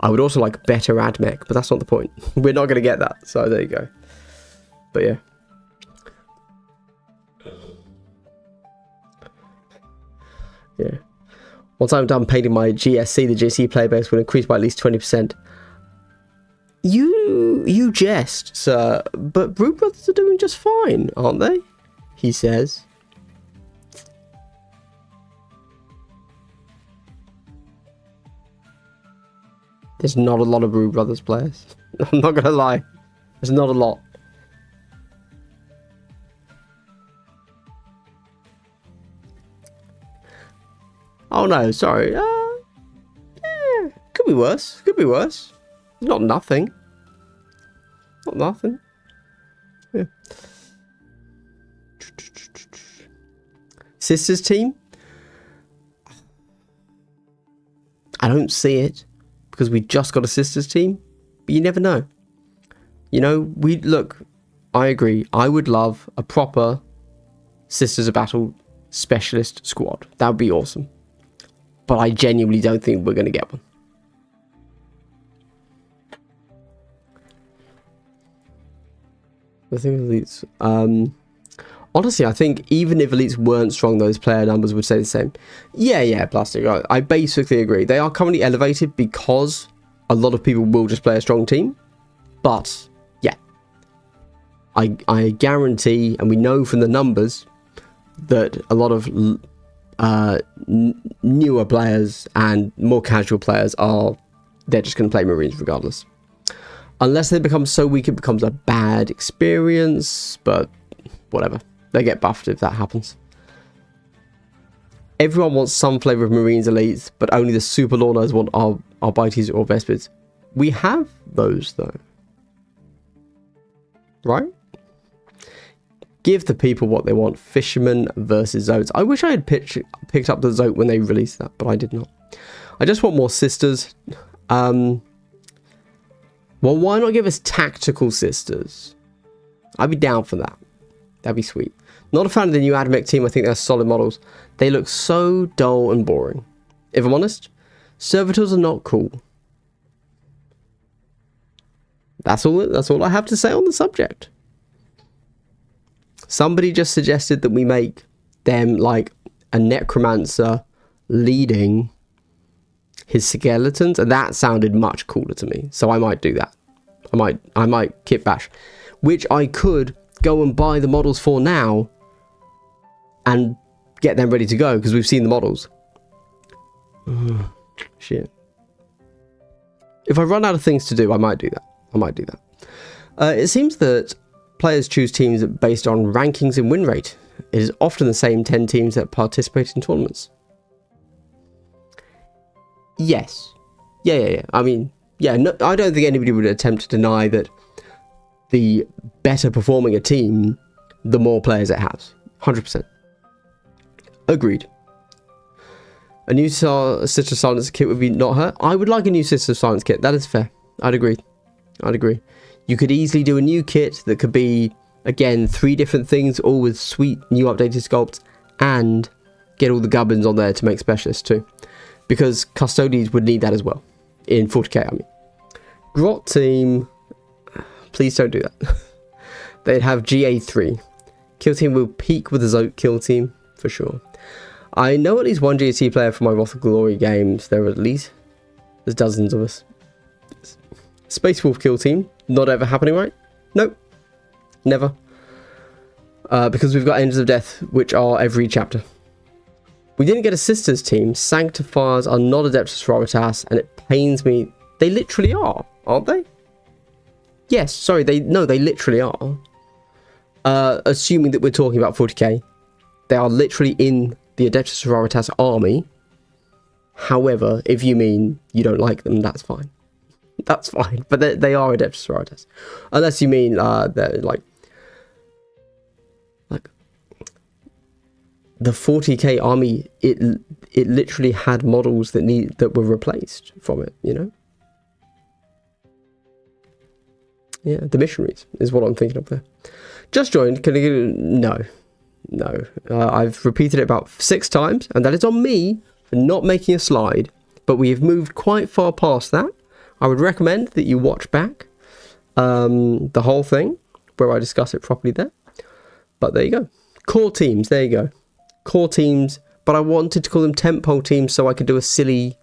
I would also like better Admech, but that's not the point. We're not going to get that, so there you go. But yeah. Yeah. Once I'm done painting my GSC, the GSC player base will increase by at least 20%. You jest, sir, but Brood Brothers are doing just fine, aren't they? He says. There's not a lot of Brood Brothers players. I'm not gonna lie. There's not a lot. Oh no, sorry. Yeah, could be worse. Could be worse. Not nothing. Not nothing. Yeah. Sisters team? I don't see it because we just got a sisters team, but you never know. You know, I agree. I would love a proper Sisters of Battle specialist squad. That would be awesome. But I genuinely don't think we're going to get one. The thing with elites, honestly, I think even if elites weren't strong, those player numbers would stay the same. Yeah, Plastic. I basically agree. They are currently elevated because a lot of people will just play a strong team. But yeah, I guarantee, and we know from the numbers, that a lot of newer players and more casual players they're just going to play Marines regardless. Unless they become so weak it becomes a bad experience, but whatever. They get buffed if that happens. Everyone wants some flavour of Marines elites, but only the super Lornos want Arbites or Vespids. We have those though. Right? Give the people what they want. Fishermen versus Zotes. I wish I had picked up the Zote when they released that, but I did not. I just want more sisters. Well, why not give us tactical sisters? I'd be down for that. That'd be sweet. Not a fan of the new Admech team. I think they're solid models. They look so dull and boring. If I'm honest, servitors are not cool. That's all I have to say on the subject. Somebody just suggested that we make them like a necromancer leading his skeletons, and that sounded much cooler to me. So I might do that. I might kit bash, which I could go and buy the models for now and get them ready to go because we've seen the models. Shit. If I run out of things to do, I might do that. It seems that players choose teams based on rankings and win rate. It is often the same 10 teams that participate in tournaments. Yes. Yeah. I mean, yeah, no, I don't think anybody would attempt to deny that the better performing a team, the more players it has. 100%. Agreed. A new Sister of Silence kit would be not hurt. I would like a new Sister of Silence kit. That is fair. I'd agree. You could easily do a new kit that could be, again, 3 different things, all with sweet new updated sculpts, and get all the gubbins on there to make specialists too. Because Custodes would need that as well. In 40k, I mean. Grot team, please don't do that. They'd have GA3. Kill team will peak with the Zote kill team, for sure. I know at least one GSC player from my Wrath of Glory games. There's dozens of us. Space Wolf kill team, not ever happening, right? Nope. Never. Because we've got Angels of Death, which are every chapter. We didn't get a sisters team. Sanctifiers are not Adeptus Sororitas, and it pains me. They literally are, aren't they? Yes, sorry, they literally are. Assuming that we're talking about 40k. They are literally in the Adeptus Sororitas army. However, if you mean you don't like them, that's fine. That's fine. But they are Adeptus Sororitas. Unless you mean they're like the 40k army, it literally had models that were replaced from it, you know? Yeah, the missionaries is what I'm thinking of there. Just joined. Can I get no. I've repeated it about 6 times, and that is on me for not making a slide. But we have moved quite far past that. I would recommend that you watch back the whole thing where I discuss it properly there. But there you go. Core teams. There you go. Core teams. But I wanted to call them Tentpole teams so I could do a silly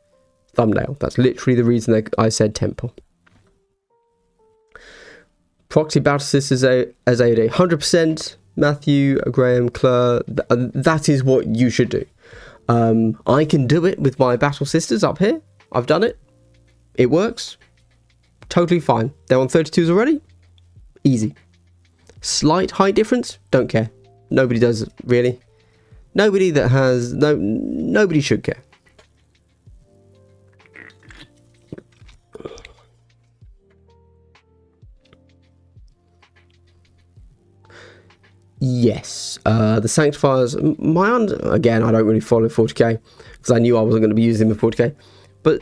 thumbnail. That's literally the reason that I said Tentpole. Proxy Battle Sisters as AOD. 100%. Matthew, Graham, Claire. That is what you should do. I can do it with my Battle Sisters up here. I've done it. It works. Totally fine. They're on 32s already. Easy. Slight height difference. Don't care. Nobody does it, really. Nobody that has... Nobody should care. Yes, the Sanctifiers, again, I don't really follow 40k, because I knew I wasn't going to be using them in 40k, but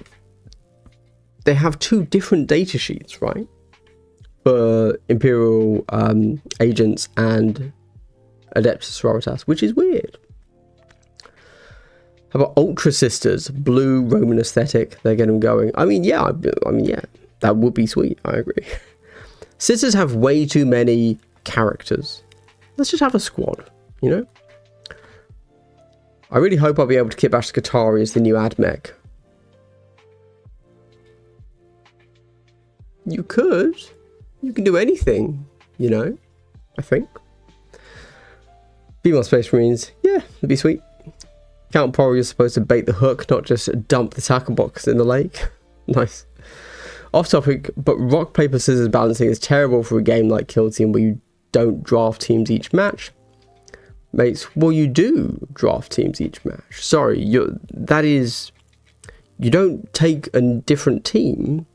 they have 2 different data sheets, right, for Imperial agents and Adeptus Sororitas, which is weird. How about Ultra Sisters, blue Roman aesthetic, they're getting going. I mean, yeah, that would be sweet, I agree. Sisters have way too many characters. Let's just have a squad, you know? I really hope I'll be able to kit bash Skitarii as the new AdMech. You could. You can do anything, you know? I think. Female Space Marines. Yeah, it'd be sweet. Count Pori is supposed to bait the hook, not just dump the tackle box in the lake. Nice. Off topic, but rock, paper, scissors balancing is terrible for a game like Kill Team where you don't draft teams each match. Mates, well, you do draft teams each match. Sorry, you don't take a different team.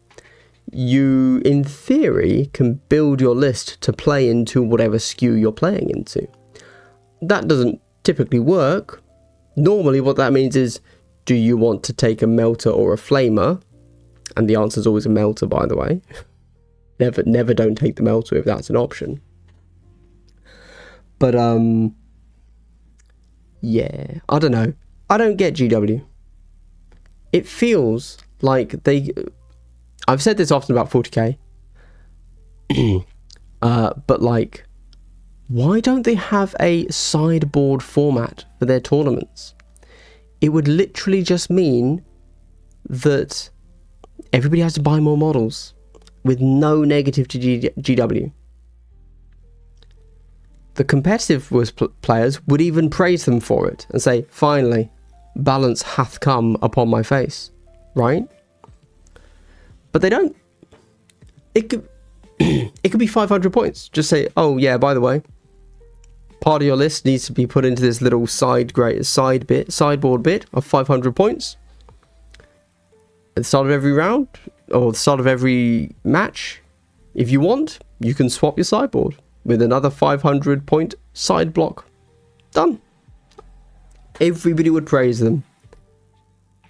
You, in theory, can build your list to play into whatever skew you're playing into. That doesn't typically work. Normally what that means is, do you want to take a melter or a flamer? And the answer is always a melter, by the way. Never don't take the melter if that's an option. But, yeah, I don't know. I don't get GW. It feels like I've said this often about 40k. But, like, why don't they have a sideboard format for their tournaments? It would literally just mean that everybody has to buy more models with no negative to GW. The competitive players would even praise them for it and say, finally, balance hath come upon my face, right? But they don't. It could be 500 points. Just say, oh yeah, by the way, part of your list needs to be put into this little sideboard bit of 500 points. At the start of every round, or the start of every match, if you want, you can swap your sideboard with another 500 point side block. Done. Everybody would praise them.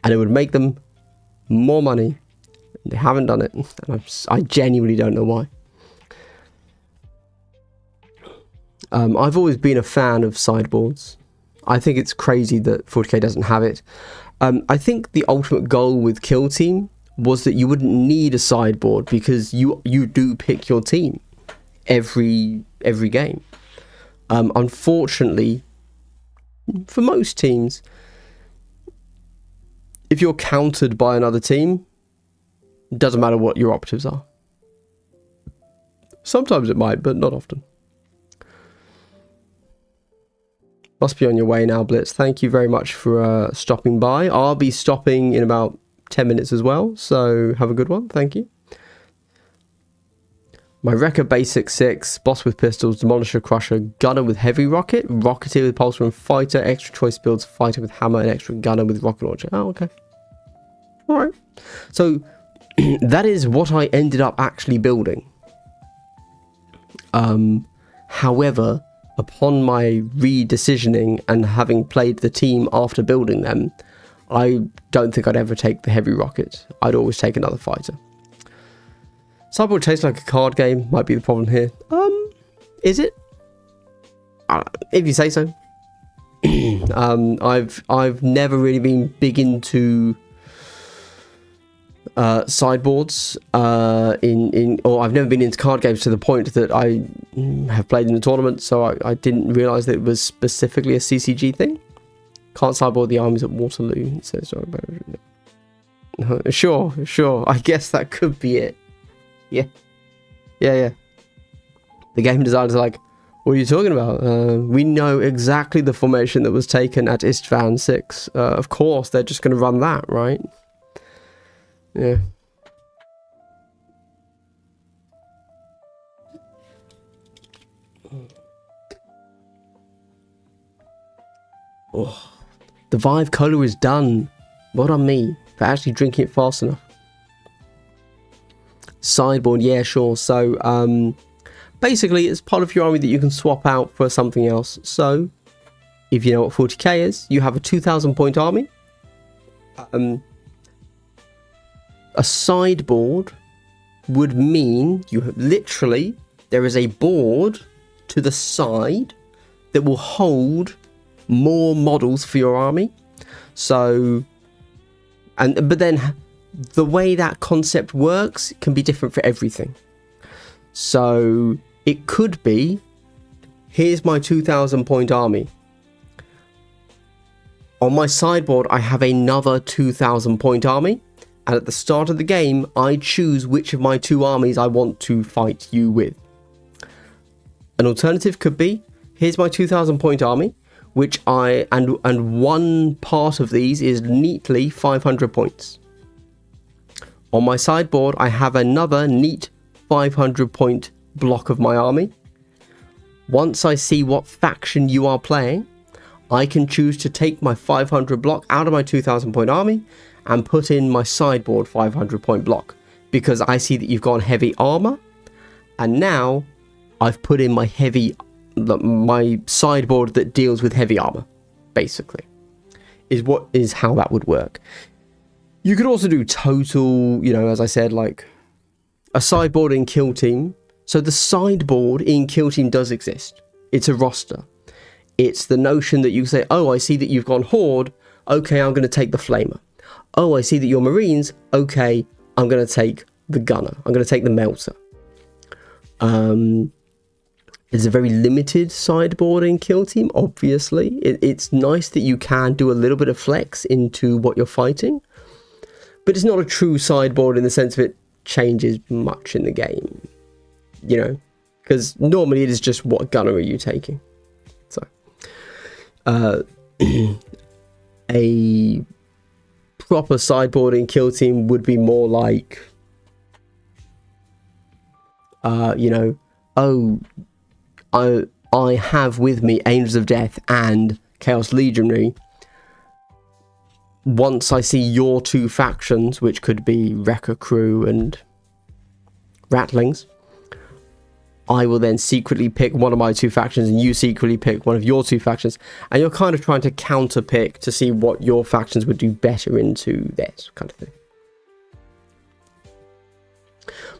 And it would make them more money. They haven't done it. And I genuinely don't know why. I've always been a fan of sideboards. I think it's crazy that 40k doesn't have it. I think the ultimate goal with Kill Team was that you wouldn't need a sideboard because you do pick your team every game. Unfortunately, for most teams, if you're countered by another team, it doesn't matter what your operatives are. Sometimes it might, but not often. Must be on your way now, Blitz. Thank you very much for stopping by. I'll be stopping in about 10 minutes as well, so have a good one. Thank you. My Wrecker Basic 6, Boss with Pistols, Demolisher Crusher, Gunner with Heavy Rocket, Rocketeer with Pulsar and Fighter, Extra Choice Builds, Fighter with Hammer, and Extra Gunner with Rocket Launcher. Oh, okay. Alright. So, that is what I ended up actually building. However, upon my re-decisioning and having played the team after building them, I don't think I'd ever take the Heavy Rocket. I'd always take another Fighter. Sideboard tastes like a card game, might be the problem here. Is it? If you say so. I've never really been big into sideboards or I've never been into card games to the point that I have played in a tournament, so I didn't realise that it was specifically a CCG thing. Can't sideboard the armies at Waterloo, it says. Sure, I guess that could be it. Yeah. The game designers are like, what are you talking about? We know exactly the formation that was taken at Istvan 6. Of course, they're just going to run that, right? Yeah. Oh, the Vive Cola is done. Well done me for actually drinking it fast enough. Sideboard, yeah, sure. So, basically, it's part of your army that you can swap out for something else. So, if you know what 40k is, you have a 2,000 point army. A sideboard would mean you have literally, there is a board to the side that will hold more models for your army. So, but then the way that concept works can be different for everything. So it could be, here's my 2,000 point army. On my sideboard, I have another 2,000 point army. And at the start of the game, I choose which of my two armies I want to fight you with. An alternative could be, here's my 2,000 point army, which and one part of these is neatly 500 points. On my sideboard, I have another neat 500 point block of my army. Once I see what faction you are playing, I can choose to take my 500 block out of my 2,000 point army and put in my sideboard 500 point block, because I see that you've gone heavy armor, and now I've put in my sideboard that deals with heavy armor, basically, is how that would work. You could also do total, as I said, like a sideboard in Kill Team. So the sideboard in Kill Team does exist. It's a roster. It's the notion that you say, oh, I see that you've gone Horde. Okay, I'm going to take the Flamer. Oh, I see that you're Marines. Okay, I'm going to take the Gunner. I'm going to take the Melter. It's a very limited sideboard in Kill Team, obviously. It's nice that you can do a little bit of flex into what you're fighting. But it's not a true sideboard in the sense of it changes much in the game, because normally it is just what gunner are you taking. So, a proper sideboard in Kill Team would be more like, I have with me Angels of Death and Chaos Legionary. Once I see your two factions, which could be Wrecker Crew and Ratlings, I will then secretly pick one of my two factions and you secretly pick one of your two factions, and you're kind of trying to counter pick to see what your factions would do better into theirs, kind of thing.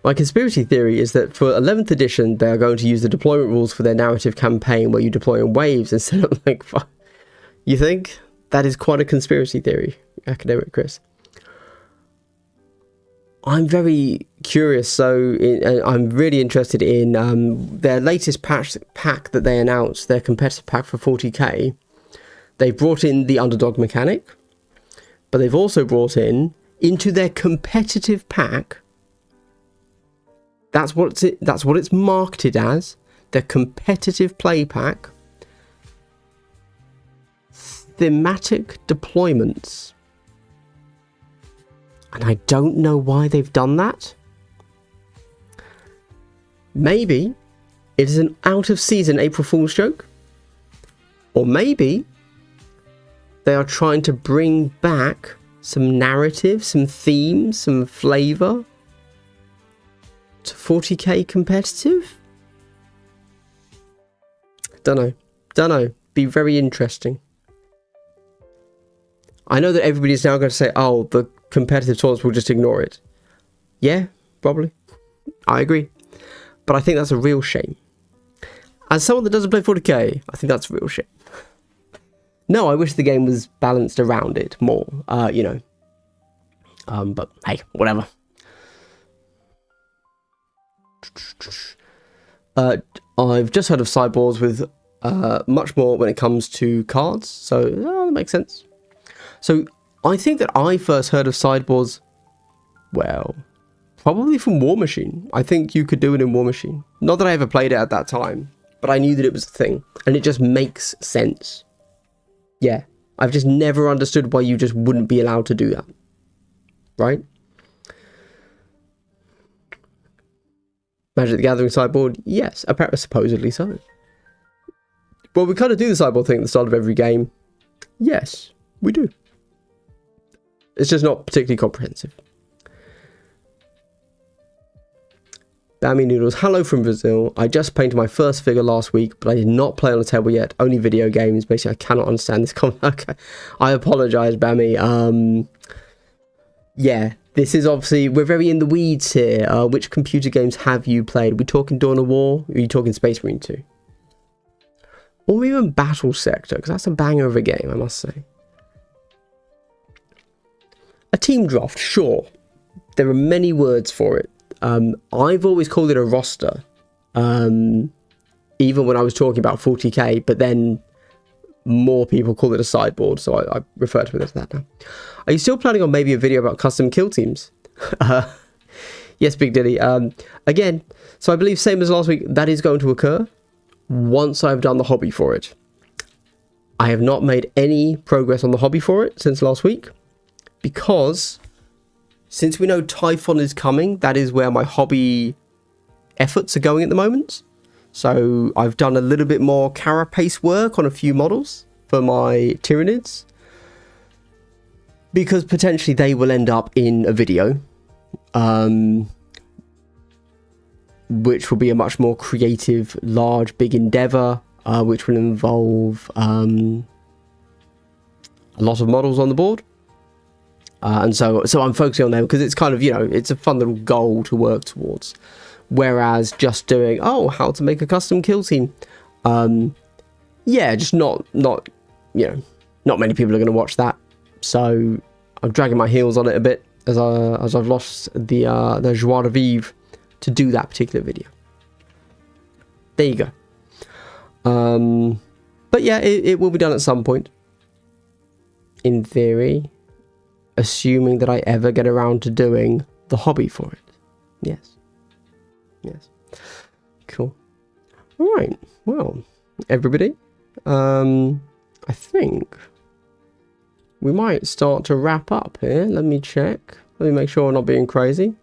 My conspiracy theory is that for 11th edition, they are going to use the deployment rules for their narrative campaign where you deploy in waves instead of like... You think? That is quite a conspiracy theory, Academic Chris. I'm very curious, so I'm really interested in their latest pack that they announced, their competitive pack for 40k. They brought in the underdog mechanic, but they've also brought into their competitive pack That's what it's marketed as. The competitive play pack. Thematic deployments. And I don't know why they've done that. Maybe it is an out-of-season April Fool's joke. Or maybe they are trying to bring back some narrative, some themes, some flavour to 40k competitive. Don't know. Be very interesting. I know that everybody's now going to say, oh, the competitive tournaments will just ignore it. Yeah, probably. I agree. But I think that's a real shame. As someone that doesn't play 40k, I think that's a real shame. No, I wish the game was balanced around it more, you know. But hey, whatever. I've just heard of sideboards with much more when it comes to cards, so that makes sense. So I think that I first heard of sideboards, well, probably from War Machine. I think you could do it in War Machine. Not that I ever played it at that time, but I knew that it was a thing, and it just makes sense. Yeah, I've just never understood why you just wouldn't be allowed to do that. Right? Magic the Gathering sideboard? Yes, apparently, supposedly so. Well, we kind of do the sideboard thing at the start of every game. Yes, we do. It's just not particularly comprehensive. Bammy Noodles, hello from Brazil. I just painted my first figure last week, but I did not play on the table yet. Only video games. Basically, I cannot understand this comment. Okay, I apologize, Bammy. Yeah, this is obviously, we're very in the weeds here. Which computer games have you played? Are we talking Dawn of War? Or are you talking Space Marine 2? Or even Battle Sector, because that's a banger of a game, I must say. A team draft, sure. There are many words for it. I've always called it a roster, even when I was talking about 40k, but then more people call it a sideboard, so I refer to it as that now. Are you still planning on maybe a video about custom kill teams? Yes, Big Diddy. Again, so I believe same as last week, that is going to occur once I've done the hobby for it. I have not made any progress on the hobby for it since last week, because since we know Typhon is coming, that is where my hobby efforts are going at the moment. So I've done a little bit more carapace work on a few models for my Tyranids, because potentially they will end up in a video, which will be a much more creative, large, big endeavor, which will involve a lot of models on the board. And so I'm focusing on them because it's kind of, you know, it's a fun little goal to work towards. Whereas just doing, oh, how to make a custom kill team. Yeah, just not, you know, not many people are going to watch that. So I'm dragging my heels on it a bit as I've lost the joie de vivre to do that particular video. There you go. But yeah, it will be done at some point. In theory. Assuming that I ever get around to doing the hobby for it. Yes. Yes. Cool. All right. Well, everybody, I think we might start to wrap up here. Let me check. Let me make sure I'm not being crazy.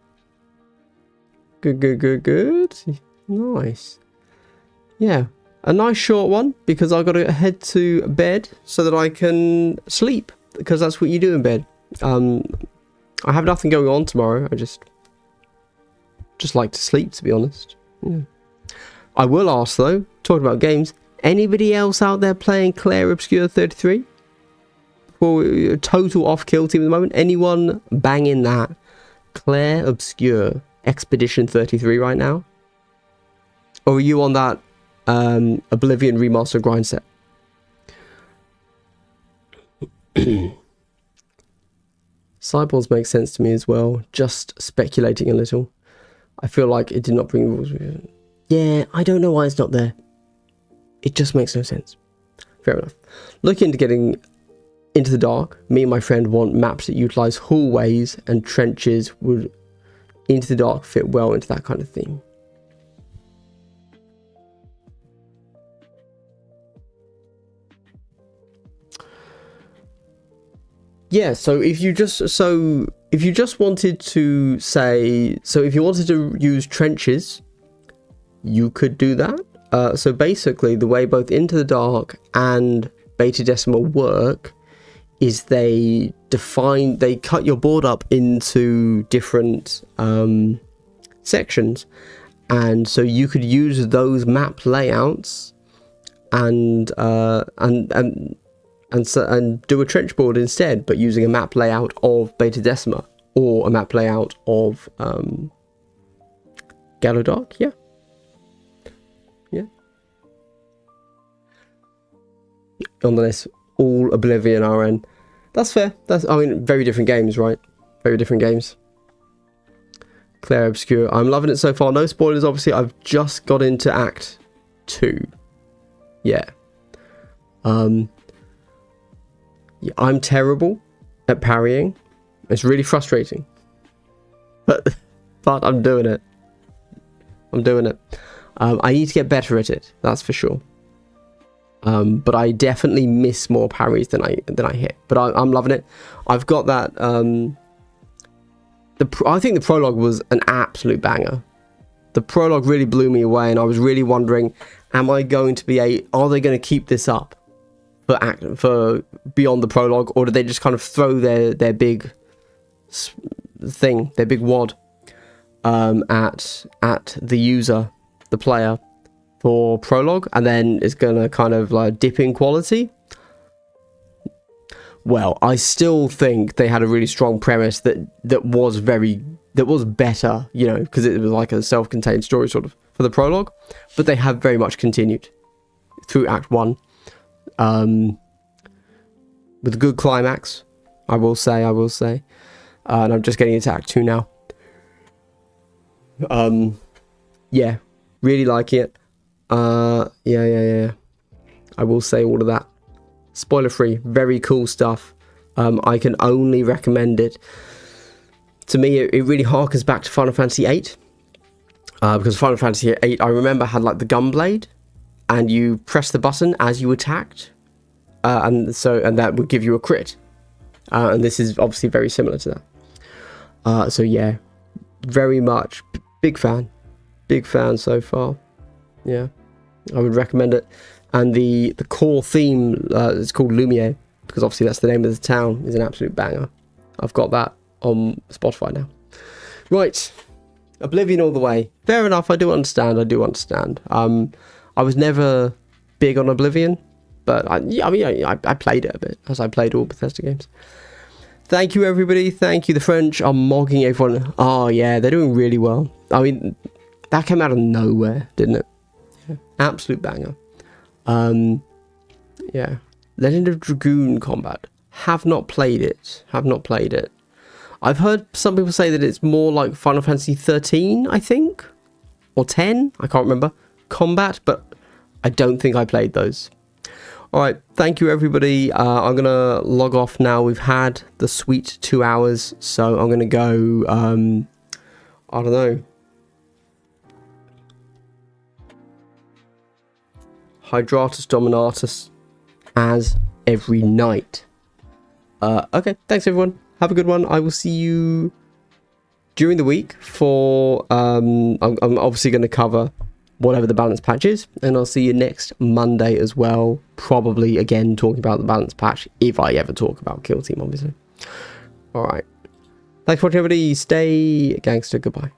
Good. Nice. Yeah. A nice short one, because I've got to head to bed so that I can sleep, because that's what you do in bed. I have nothing going on tomorrow. I just like to sleep, to be honest. Yeah. I will ask though, talking about games, anybody else out there playing Claire Obscure 33? For a total off kill team at the moment? Anyone banging that Claire Obscure Expedition 33 right now? Or are you on that Oblivion Remaster grind set? Sideboards make sense to me as well, just speculating a little. I feel like it did not bring rules with it. Yeah, I don't know why it's not there. It just makes no sense. Fair enough. Looking into getting into the dark, me and my friend want maps that utilize hallways and trenches would Into the Dark fit well into that kind of theme. Yeah, so if you just wanted to say, so if you wanted to use trenches, you could do that. So basically, the way both Into the Dark and Beta Decimal work is they cut your board up into different sections, and so you could use those map layouts and do a trench board instead, but using a map layout of Beta Decima or a map layout of Gallowdark. Yeah. On the list, all Oblivion RN. That's fair. I mean, very different games, right? Very different games. Claire Obscure. I'm loving it so far. No spoilers, obviously. I've just got into Act 2. Yeah. Yeah, I'm terrible at parrying. It's really frustrating. But I'm doing it. I need to get better at it. That's for sure. But I definitely miss more parries than I hit. But I'm loving it. I've got that. I think the prologue was an absolute banger. The prologue really blew me away, and I was really wondering, are they going to keep this up for beyond the prologue, or do they just kind of throw their big thing, their big wad, at the user, the player, for prologue, and then it's gonna kind of like dip in quality? Well, I still think they had a really strong premise that was better, you know, because it was like a self-contained story sort of for the prologue, but they have very much continued through Act 1 with a good climax, I will say, and I'm just getting into Act 2 now. Yeah, really like it. Yeah. I will say all of that. Spoiler free, very cool stuff. I can only recommend it. To me, it really harkens back to Final Fantasy VIII. Because Final Fantasy VIII, I remember, had like the gunblade, and you press the button as you attacked, and that would give you a crit. And this is obviously very similar to that. So yeah, very much big fan so far. Yeah, I would recommend it. And the core theme is called Lumiere, because obviously that's the name of the town, is an absolute banger. I've got that on Spotify now. Right, Oblivion all the way. Fair enough, I do understand. I was never big on Oblivion, but I played it a bit, as I played all Bethesda games. Thank you, everybody. Thank you. The French are mogging everyone. Oh, yeah, they're doing really well. I mean, that came out of nowhere, didn't it? Yeah. Absolute banger. Yeah. Legend of Dragoon Combat. Have not played it. I've heard some people say that it's more like Final Fantasy 13, I think, or 10. I can't remember. Combat, but I don't think I played those. All right, thank you, everybody. I'm going to log off now. We've had the sweet 2 hours, so I'm going to go, I don't know, Hydratus Dominatus as every night. Okay, thanks, everyone. Have a good one. I will see you during the week for, I'm obviously going to cover whatever the balance patch is, and I'll see you next Monday as well, probably again talking about the balance patch, if I ever talk about Kill Team, obviously. All right, thanks for watching, everybody. Stay gangster. Goodbye.